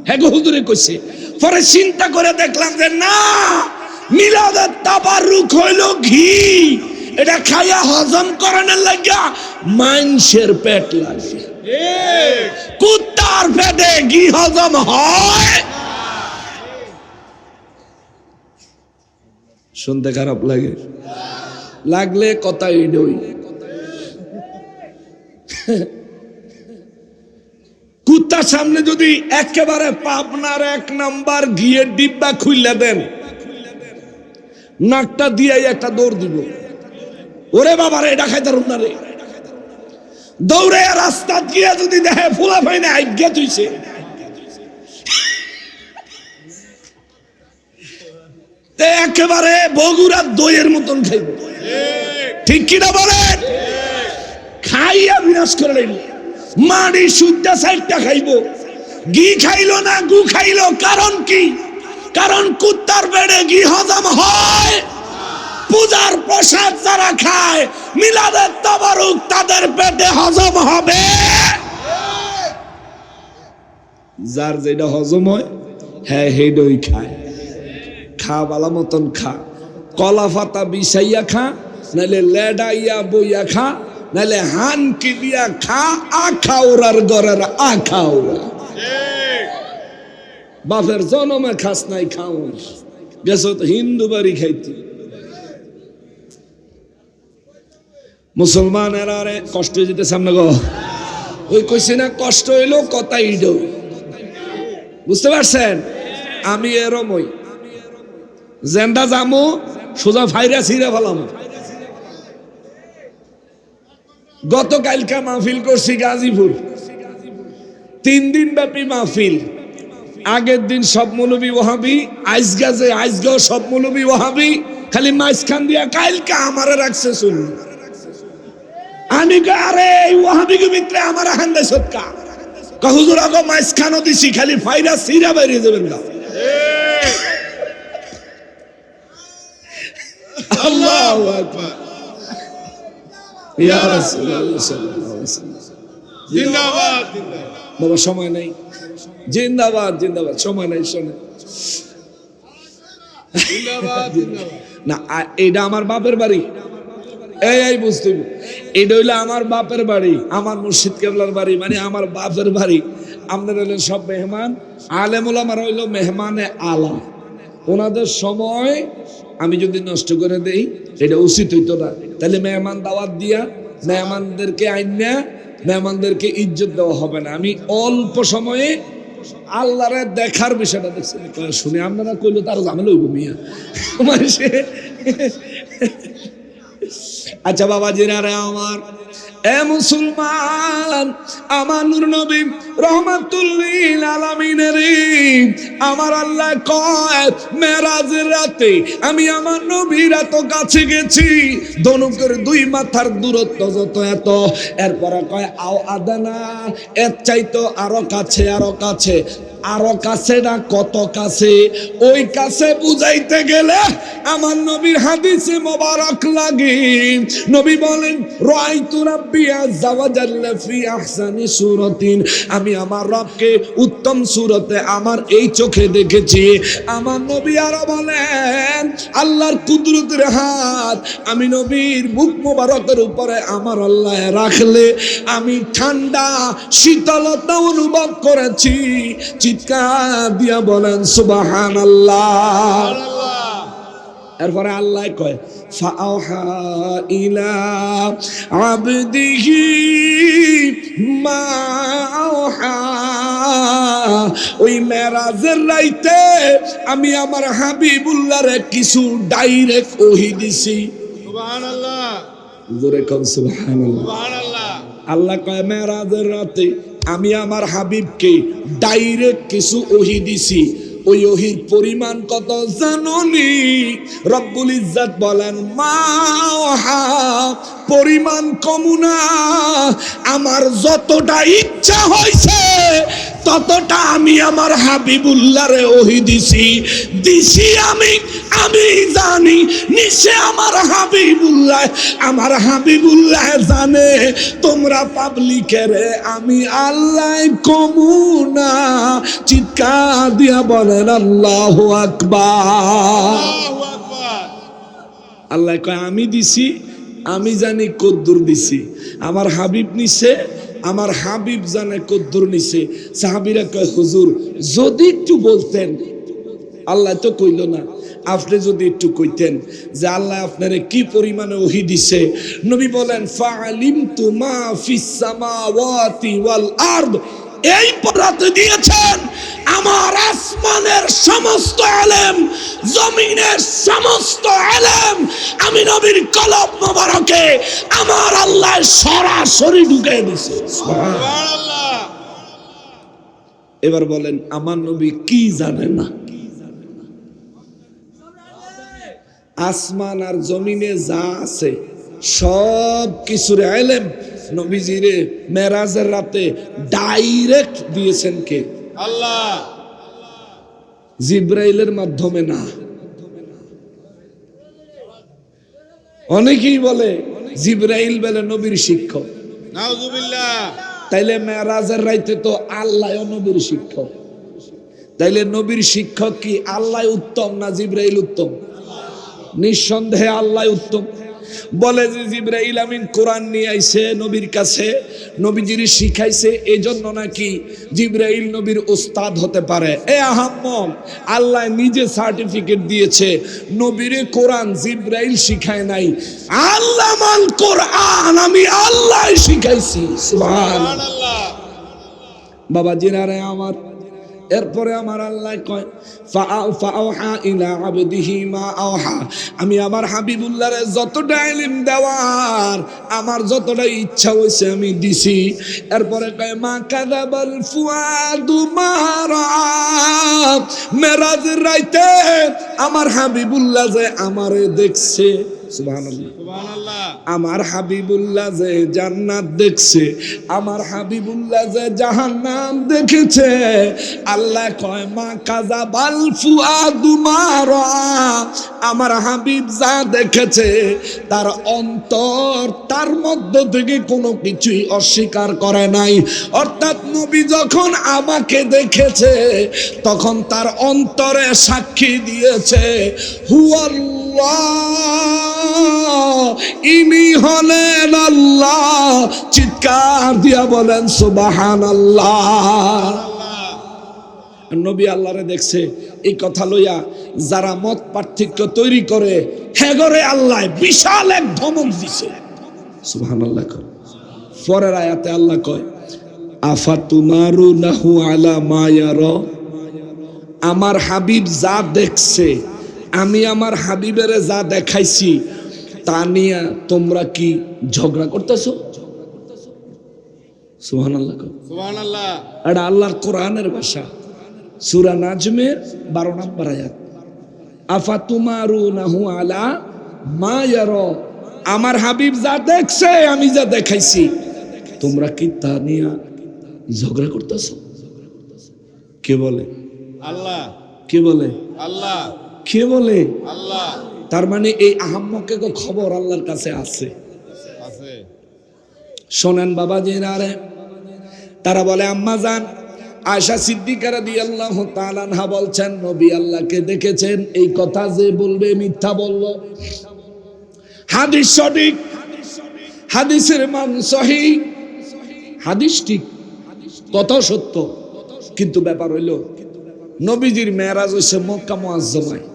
হ্যাঁ গো হুজুরে কইছে। পরে চিন্তা করে দেখলাম যে না, মিলাদের তাবারুক হইল ঘি, এটা খাইয়া হজম করানোর লাগিয়া মানুষের পেট লাগে। কুত্তার পেটে ঘি হজম হয়? শুনতে খারাপ লাগে, লাগলে কথা ইডই। কুত্তার সামনে যদি একেবারে পাবনার 1 নাম্বার ঘিয়ের ডিব্বা খুইলা দেন, নাকটা দিয়ে একটা দৌড় দিব, ওরে বাবারে এটা খাইতে পারুম না রে। দৌড়ে রাস্তা গিয়া যদি দেখে ফুলা ফাইনে আজ্ঞা তুইছে, একেবারে বগুড়া দইয়ের মতন খাইব, ঠিক কিনা বলেন? খাইয়া বিনাশ করে লাইল, মাড়ি সুদ্ধা সাইডটা খাইব, ঘি খাইলো না গু খাইলো। কারণ কি? কারণ কুত্তার পেটে ঘি হজম হয়। পূজার প্রসাদ যারা খায়, মিলাদের তাবারুক তাদের পেটে হজম হবে। যার যেটা হজম হয় হ্যাঁ হেডই খায়। খা বালা মতন খা, কলা পাতা বিছাইয়া খা, নাইলে লেডাইয়া বইয়া খা, নাইলে হানকি দিয়া খা। আখাউরার ঘরের আখাউরা, বাপের জনমে খাস নাই খাও, গেছ তো হিন্দু বাড়ি খাইতে। মুসলমানেরা রে কষ্ট যেতে সামনে গো, ওই কইছে না কষ্ট হইলো কথা ইডো, বুঝতে পারছেন? আমি এরমই জেন্ডা জামু সোজা ফাইরা ছিঁড়ে ফেলাম। গতকালকে মাহফিল করছি গাজীপুর, 3 দিন ব্যাপী মাহফিল। আগের দিন সব মৌলবী ওয়াহাবি, আজগাও সব মৌলবী ওয়াহাবি, খালি মাঝখান দিয়া কালকে আমারে রাখছে শুনি। আমি আরে ওয়াহাবি কে ভিতরে আমার হান্দাই সৎকা হুজুর আগে মাঝখানো দিছি, খালি ফাইরা সিরা বাইরে যাবেন না। আল্লাহু আকবার। ইয়া রাসূলুল্লাহ সাল্লাল্লাহু আলাইহি ওয়াসাল্লাম। জিন্দাবাদ জিন্দাবাদ। বাবা সময় নাই, জিন্দাবাদ জিন্দাবাদ, সময় নাই, শোনে জিন্দাবাদ জিন্দাবাদ। না এটা আমার বাপের বাড়ি, এই বুঝতে হবে। এটা হইলো আমার বাপের বাড়ি, আমার মুর্শিদ কেবলার বাড়ি, মানে আমার বাপের বাড়ি। আপনারা হইলেন সব মেহমান, আলেম ওলামারা হইলো মেহমানে আলা। ওনাদের সময় আমি যদি নষ্ট করে দেই এটা উচিত হইতো না। তাহলে মেহমান দাওয়াত দিয়া মেহমানদেরকে আইনা মেহমানদেরকে ইজ্জত দেওয়া হবে না। আমি অল্প সময়ে আল্লাহরে দেখার বিষয়টা দেখছি, শুনে আপনারা কইলো তার ঝামেলা হইব মিয়া মানুষে। আচ্ছা বাবা জিনারে আমার, এ মুসলমান, আমার নূর নবী রহমাতুল লিল আলামিনের আমার আল্লাহ কয় মেরাজের রাতে আমি আমার নবীর এত কাছে গেছি, ধনুকের দুই মাথার দূরত্ব যত এত, এরপরে কয় আও আদানা, এর চাইতো আরো কাছে, আরো কাছে, আরো কাছে না কত কাছে। ওই কাছে বুঝাইতে গেলে আমার নবীর হাদিসে মোবারক লাগে, নবী বলেন রাআইতু রাব্বি আযজা ওয়া জাল্লা ফি আহসানি সূরাতিন, আমি আমার রবকে উত্তম সূরতে আমার এই চোখে দেখেছি। আমার নবী আরো বলেন আল্লাহর কুদরতের হাত আমি নবীর মুখ মোবারকের উপরে আমার আল্লাহ রাখলে আমি ঠান্ডা শীতলতা অনুভব করেছি। চিৎকার দিয়া বলেন সুবহানাল্লাহ। এরপরে আল্লাহ কয় ফাআহা ইলা আবদিহি মা আওহা, ওই মেরাজের রাইতে আমি আমার হাবিবুল্লাহরে কিছু ডাইরেক্ট ওহী দিছি। সুবহানাল্লাহ, জোরে কোন সুবহানাল্লাহ। সুবহানাল্লাহ। আল্লাহ কয় মেরাজের রাতে আমি আমার হাবিবকে ডাইরেক্ট কিছু ওহী দিছি। ওই ওহির পরিমাণ কত জানোনি? রব্বুল ইজ্জত বলেন মা ওহা, পরিমাণ কমুনা, আমার যতটা ইচ্ছা হয়েছে ততটা আমি আমার হাবিবুল্লাহরে ওহী দিছি আমি জানি নিচে আমার হাবিবুল্লাহ জানে। তোমরা পাবলিকেরে আমি আল্লাহ কমুনা। চিৎকার দিয়া বলেন আল্লাহু আকবার। আল্লাহু আকবার। আল্লাহ কয় আমি দিছি, আমি জানি কদ্দুর দিছি। আমার হাবিব নিছে, আমার হাবিব জানে কদ্দুর নিছে। সাহাবীরা কয় হুজুর যদি একটু বলতেন। আল্লাহ তো কইল না, আপনি যদি একটু কইতেন যে আল্লাহ আপনারে কি পরিমাণে ওহী দিছে। নবী বলেন ফাআলিমতু মা ফিস সামাওয়াতি ওয়াল আরদ, এই পড়াতে দিয়েছেন আমার আসমানের সমস্ত ইলম, জমিনের সমস্ত ইলম আমি নবীর কলব মোবারকে আমার আল্লাহ সরাসরি ঢুকিয়ে দিয়েছে। সুবহানাল্লাহ। এবার বলেন আমার নবী কি জানে না? আসমান আর জমিনে যা আছে সব কিছুর ইলম নবীজিরে মেরাজের রাতে ডাইরেক্ট দিয়েছেন কে? আল্লাহ। জিব্রাইলের মাধ্যমে না। অনেকেই বলে জিব্রাইল বলে নবীর শিক্ষক। নাউজুবিল্লাহ। তাইলে মেরাজের রাইতে তো আল্লাহ নবীর শিক্ষক। তাইলে নবীর শিক্ষক কি আল্লাহ উত্তম না জিব্রাইল উত্তম? নিঃসন্দেহে আল্লাহ উত্তম। বলে যে জিবরাইল আমিন কোরআন নিয়ে আইছে নবীর কাছে, নবীজির শিখাইছে, এজন্য নাকি জিবরাইল নবীর উস্তাদ হতে পারে। এ আহাম্মক, আল্লাহ নিজে সার্টিফিকেট দিয়েছে নবীরে কোরআন জিবরাইল শিখায় নাই, আল্লামাল কোরআন আমি আল্লাহ শিখাইছি। সুবহানাল্লাহ। বাবা জিনারে আমার, এরপরে আমার আল্লাহ কয় ফাআওহা ইলা আবদিহি মা আওহা, আমি আমার হাবিবুল্লাহরে যতটা ইলম দেওয়ার আমার যতটা ইচ্ছা হইছে আমি দিছি। এরপরে কয় মা কাযাবাল ফুয়াদু মা রাআ, মেরাজের রাইতে আমার হাবিবুল্লাহ যে আমারে দেখছে। সুবহানাল্লাহ। সুবহানাল্লাহ। আমার হাবিবুল্লাহ যে জান্নাত দেখছে, আমার হাবিবুল্লাহ যে জাহান্নাম দেখেছে, আল্লাহ কয় মা কাযাবাল ফুআদু মা রাআ। আমার হাবিব যা দেখেছে তার অন্তর তার মধ্য থেকে কোনো কিছুই অস্বীকার করে নাই। অর্থাৎ নবী যখন আমাকে দেখেছে তখন তার অন্তরে সাক্ষী দিয়েছে হুয়াল্লাহ, ইনি হলেন আল্লাহ। চিৎকার দিয়া বলেন সুবহানাল্লাহ। নবী আল্লাহরে দেখছে, এই কথা লইয়া যারা মত পার্থক্য তৈরি করে হেগরে আল্লাহ বিশাল এক ধমক দিছে। সুবহানাল্লাহ। পরের আয়াতে আল্লাহ কয় আফাতুমারুনাহু আলা মা ইয়ারা। আমার হাবিব যা দেখছে, আমি আমার হাবিবের যা দেখাইছি তা নিয়ে তোমরা কি ঝগড়া করতেছো? সুবহানাল্লাহ। সুবহানাল্লাহ। এটা আল্লাহর কোরআনের ভাষা, সূরা নাজমের 12 নম্বর আয়াত। আফাতুমারুনাহু আলা মা ইয়ারা। আমার হাবিব যা দেখছে, আমি যা দেখাইছি, তোমরা কি তা নিয়ে ঝগড়া করতেছো? কে বলে? আল্লাহ। কে বলে? আল্লাহ। কে বলে? আল্লাহ। তার মানে এই আহাম্মকের খবর আল্লাহর কাছে আছে। আছে। শোনেন বাবাজিরা রে, তারা বলে আম্মা জান আয়েশা সিদ্দিকা রাদিয়াল্লাহু তাআলা আনহা বলছেন নবী আল্লাহকে দেখেছেন। এই কথা যে বলবে মিথ্যা বলল। হাদিস সঠিক, হাদিসের মান সহিহ, হাদিস ঠিক, কথা সত্য। কিন্তু ব্যাপার হইল নবীজির মেরাজ হইছে মক্কা মুআজ্জমায়,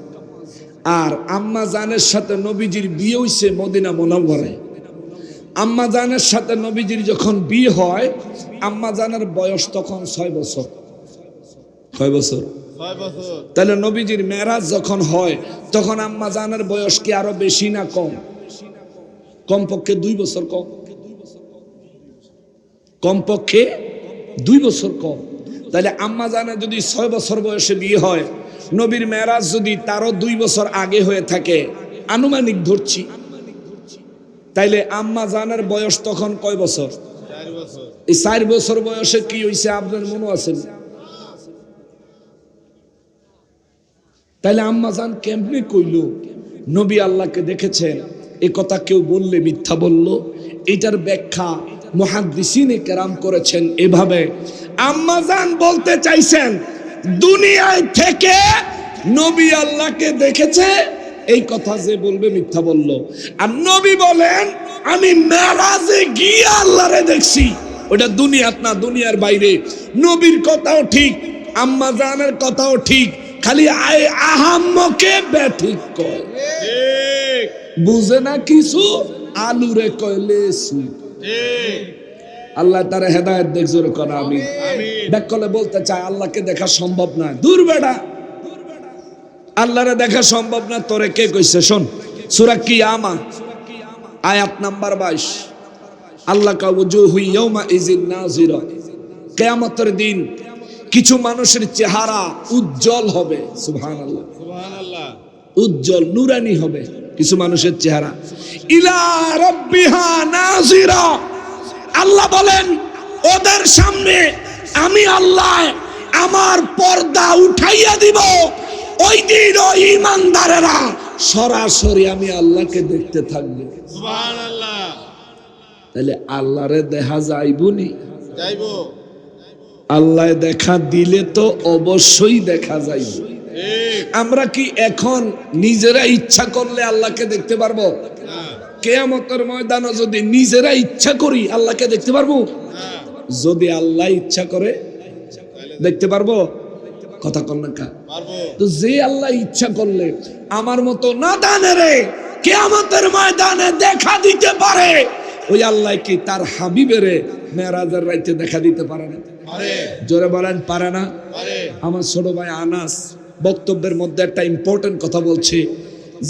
আর আম্মা জানের সাথে নবীজির বিয়ে হইছে মদিনা মুনাওয়ারায়। আম্মা জানের সাথে নবীজির যখন বিয়ে হয়, আম্মা জানের বয়স তখন 6 বছর। কয় বছর? 6 বছর। তাহলে নবীজির মেরাজ যখন হয় তখন আম্মা জানের বয়স কি আরো বেশি না কম? কমপক্ষে 2 বছর কম, কমপক্ষে 2 বছর কম। তাহলে আম্মা জানের যদি 6 বছর বয়সে বিয়ে হয়, নবীর মেরাজ যদি তারও 2 বছর আগে হয়ে থাকে, আনুমানিক ধরছি, তাইলে আম্মা জানের বয়স তখন কয় বছর? 4 বছর। এই 4 বছর বয়সে কি হইছে আপনার মনে আছে? তাইলে আম্মা জান কেমনে কইল নবী আল্লাহকে দেখেছেন? এই কথা কেউ বললে মিথ্যা বলল। এটার ব্যাখ্যা মুহাদ্দিসিনে কেরাম করেছেন এভাবে, আম্মা জান বলতে চাইছেন দুনিয়ায় থেকে নবী আল্লাহকে দেখেছে, এই কথা যে বলবে মিথ্যা বলল। আর নবী বলেন আমি মেরাজে গিয়ে আল্লাহরে দেখছি, ওটা দুনিয়াত না, দুনিয়ার বাইরে। নবীর কথাও ঠিক, আম্মা জানের কথাও ঠিক, খালি আহাম্মকে ব্যাঠিক কয়। ঠিক। বুঝে না কিছু, আলুরে কইলে সু। ঠিক। আল্লাহ তার হেদায়েত দেখ, জোরে কর আমিন। আমিন। দেখ কলে বলতে চায় আল্লাহকে দেখা সম্ভব না, দূর বেড়া, আল্লাহরে দেখা সম্ভব না। তোরে কে কইছে? শোন, সূরা কিয়ামা আয়াত নাম্বার 22। আল্লাহ কা ওয়াজুহু ইয়াউমা ইযিন নাযিরা। কিয়ামতের দিন কিছু মানুষের চেহারা উজ্জ্বল হবে। সুবহানাল্লাহ। সুবহানাল্লাহ। উজ্জ্বল নুরানি হবে কিছু মানুষের চেহারা। ইলা রাব্বিহা নাযিরা। আল্লাহ বলেন ওদের সামনে আমি আল্লাহ আমার পর্দা উঠাইয়া দিব। ওই দিন ওই ঈমানদারেরা সরাসরি আমি আল্লাহকে দেখতে থাকবে। সুবহানাল্লাহ। তাহলে আল্লাহরে দেখা যাইবনি? যাইবো। আল্লাহ দেখা দিলে তো অবশ্যই দেখা যাইব। ঠিক। আমরা কি এখন নিজেরা ইচ্ছা করলে আল্লাহকে দেখতে পারবো? না। কিয়ামতের ময়দানে যদি নিজেরা ইচ্ছা করি আল্লাহকে দেখতে পারবো? না। যদি আল্লাহ ইচ্ছা করে দেখতে পারবো? কথা কন না কা? পারবো। তো যে আল্লাহ ইচ্ছা করলে আমার মতো নাদানেরে কিয়ামতের ময়দানে দেখা দিতে পারে, ওই আল্লাহ কি তার হাবিবেরে মেরাজের রাইতে দেখা দিতে পারে না? পারে। জোরে বলেন পারে না? পারে। আমার ছোট ভাই আনাস বক্তব্যের মধ্যে একটা ইম্পর্টেন্ট কথা বলছে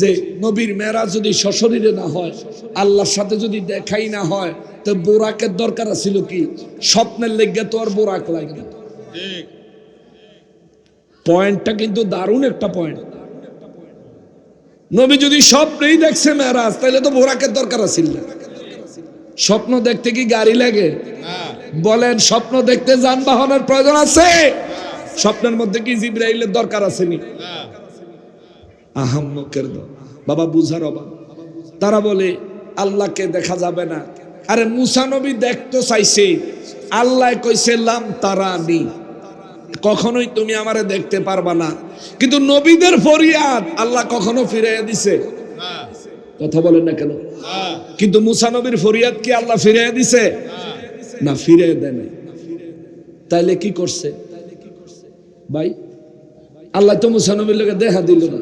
যে নবীর মেরাজ যদি সশরীরে না হয়, আল্লাহর সাথে যদি দেখাই না হয়, তো বোরাকের দরকার ছিল কি? স্বপ্নের লেগে তো আর বোরাক লাগে না। ঠিক। পয়েন্টটা কিন্তু দারুণ একটা পয়েন্ট। নবী যদি স্বপ্নেই দেখছে মেরাজ, তাহলে তো বোরাকের দরকার আছিল না। স্বপ্ন দেখতে কি গাড়ি লাগে? বলেন, স্বপ্ন দেখতে যানবাহনের প্রয়োজন আছে? স্বপ্নের মধ্যে কি জিবরাইলের দরকার আছে নি? আহাম্মকের দল বাবা বুঝার অভাব। তারা বলে আল্লাহকে দেখা যাবে না। আরে মুসা নবী দেখতে চাইছে, আল্লাহ কইছে লাম তারানি, কখনোই তুমি আমারে দেখতে পারবা না। কিন্তু নবীদের ফরিয়াদ আল্লাহ কখনো ফিরাইয়া দিছে? কথা বলেন না কেন? কিন্তু মুসা নবীর ফরিয়াদ কি আল্লাহ ফিরাইয়া দিছে? না, ফিরাইয়া দেয় নাই। তাইলে কি করছে ভাই? আল্লাহ তো মুসা নবীর লোকে দেখা দিল না।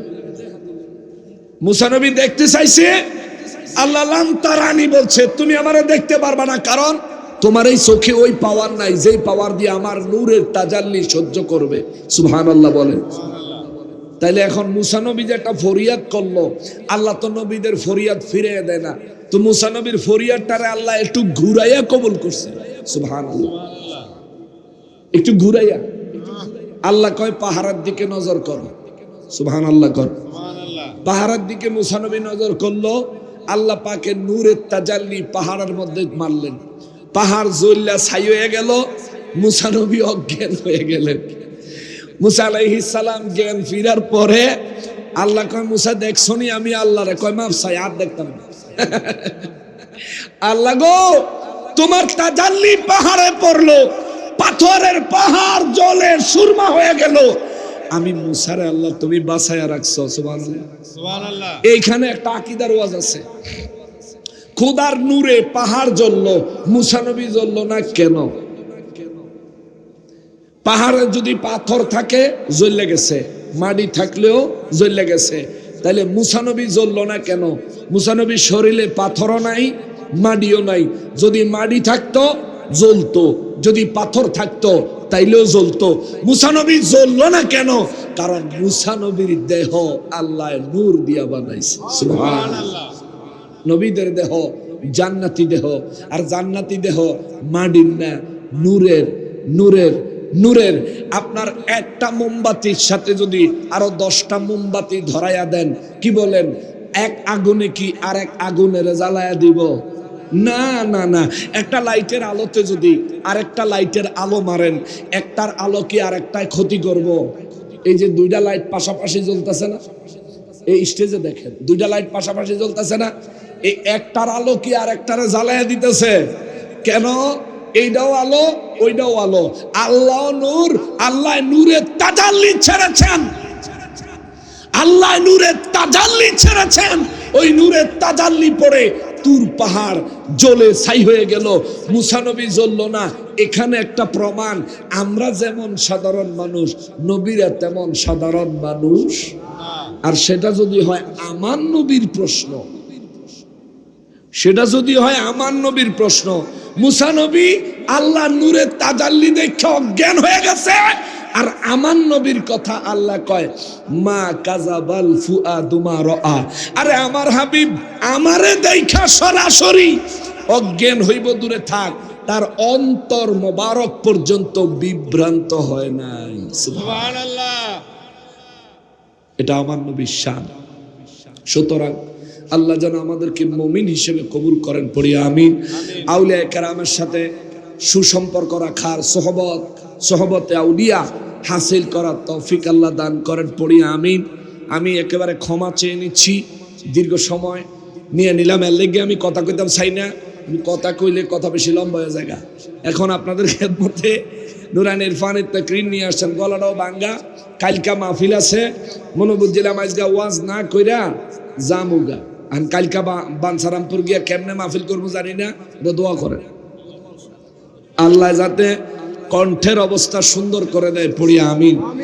মুসা নবী দেখতে চাইছে, আল্লাহ লাম তারানি বলছে তুমি আমারে দেখতে পারবা না, কারণ তোমার এই চোখে ওই পাওয়ার নাই যেই পাওয়ার দিয়ে আমার নূরের তাজাল্লি সহ্য করবে। সুবহানাল্লাহ বলেন। তাইলে এখন মুসা নবী যে একটা ফরিয়াদ করলো, আল্লাহ তো নবীদের ফরিয়াদ ফিরিয়ে দেয় না, তো মুসা নবীর ফরিয়াদটারে আল্লাহ একটু ঘুরাইয়া কবুল করছে। সুবহানাল্লাহ, একটু ঘুরাইয়া। আল্লাহ কয় পাহাড়ের দিকে নজর করো। সুবহানাল্লাহ কর। পাহাড়ের দিকে মুসা নবী নজর করলো, আল্লাহ পাকের নূরের তাজাল্লি পাহাড়ের মধ্যে মারলেন। পাহাড় জ্বললা ছাই হয়ে গেল, মুসা নবী অজ্ঞান হয়ে গেলেন। মুসা আলাইহিস সালাম জ্ঞান ফিরার পরে আল্লাহ কয় মুসা দেখছনি আমি আল্লাহরে? কয় মাফ চাই, আর দেখতাম না। আল্লাহ গো, তোমার তাজাল্লি পাহাড়ে পড়লো, পাথরের পাহাড় জলে সুরমা হয়ে গেল। আমি মুসারে আল্লাহ তুমি বাঁচাইয়া রাখছো। সুবহানাল্লাহ, সুবহানাল্লাহ। এইখানে একটা আকীদার ওয়াজ আছে। খোদার নূরে পাহাড় জ্বললো, মুসা নবী জ্বললো না কেন? পাহাড়ে যদি পাথর থাকে জ্বলে গেছে, মাটি থাকলেও জ্বলে গেছে, তাহলে মুসা নবী জ্বললো না কেন? মুসা নবীর শরীরে পাথরও নাই, মাটিও নাই। যদি মাটি থাকতো জ্বলতো, যদি পাথর থাকতো তাইলেও জ্বলতো। মুসা নবী জ্বললো না কেন? কারণ মুসা নবীর দেহ আল্লাহ নূর দিয়া বানাইছে। সুবহানাল্লাহ। নবীদের দেহ জান্নাতি দেহ, আর জান্নাতি দেহ মাটির না, নূরের। নূরের নূরের আপনার একটা মোমবাতির সাথে যদি আরো 10টা মোমবাতি ধরাইয়া দেন, কি বলেন এক আগুনে কি আর এক আগুনের জ্বালায়া দিব? না না না। একটা লাইটের আলোতে যদি আরেকটা লাইটের আলো মারেন, একটার আলো কি আর একটায় ক্ষতি করব? এই যে 2টা লাইট পাশাপাশি জ্বলতেছে না, এই স্টেজে দেখেন 2টা লাইট পাশাপাশি জ্বলতেছে না, এই একটার আলো কি আর একটারে জ্বালায়া দিতেছে? কেন? এইটাও আলো, ওইটাও আলো। আল্লাহ নূর, আল্লাহ নূরের তাজাল্লি ছেড়েছেন, আল্লাহ নূরের তাজাল্লি ছেড়েছেন। ওই নূরের তাজাল্লি পড়ে তুর পাহাড় জ্বলে ছাই হয়ে গেল, মুসা নবী জ্বললো না। এখানে একটা প্রমাণ, আমরা যেমন সাধারণ মানুষ, নবীরা তেমন সাধারণ মানুষ। আর সেটা যদি হয় আমার নবীর প্রশ্ন, সেটা যদি হয় আমার নবীর প্রশ্ন, মুসা নবী আল্লাহ নূরের তাজাল্লি দেখে অজ্ঞান হয়ে গেছে, আর আমার নবীর কথা আল্লাহ কয় মা কাযাবাল ফুআদু মা রাআ। আরে আমার হাবিব আমারে দেখা সরাসরি অজ্ঞান হইব দূরে থাক, তার অন্তর মোবারক পর্যন্ত বিভ্রান্ত হয় নাই। সুবহানাল্লাহ। এটা আমার নবীর শান। সুতরাং আল্লাহ যেন আমাদেরকে মুমিন হিসেবে কবুল করেন, পড়ি আমিন। আউলিয়া কেরামের সাথে সুসম্পর্ক রাখার, সোহবতে আউলিয়া হাসিল করার তৌফিক আল্লাহ দান করেন, পড়ি আমিন। আমি একেবারে ক্ষমা চেয়ে নিচ্ছি, দীর্ঘ সময় নিয়ে নিলাম, এর লেগে আমি কথা কইতাম চাই না। আমি কথা কইলে কথা বেশি লম্বা হয়ে যায়। এখন আপনাদের খেদমতে নুরান ইরফানের তাকরীর নিয়ে আসছেন, গলাটাও ভাঙ্গা। কালকা মাহফিল আছে, মনে বুঝছিলাম আজকে ওয়াজ না কইরা জামুগা। আর কালকা বানসারামপুর গিয়া কেমনে মাহফিল করবো জানি না, এটা দোয়া করেন আল্লাহ যাতে কণ্ঠের অবস্থা সুন্দর করে দেয়, পড়ি আমিন।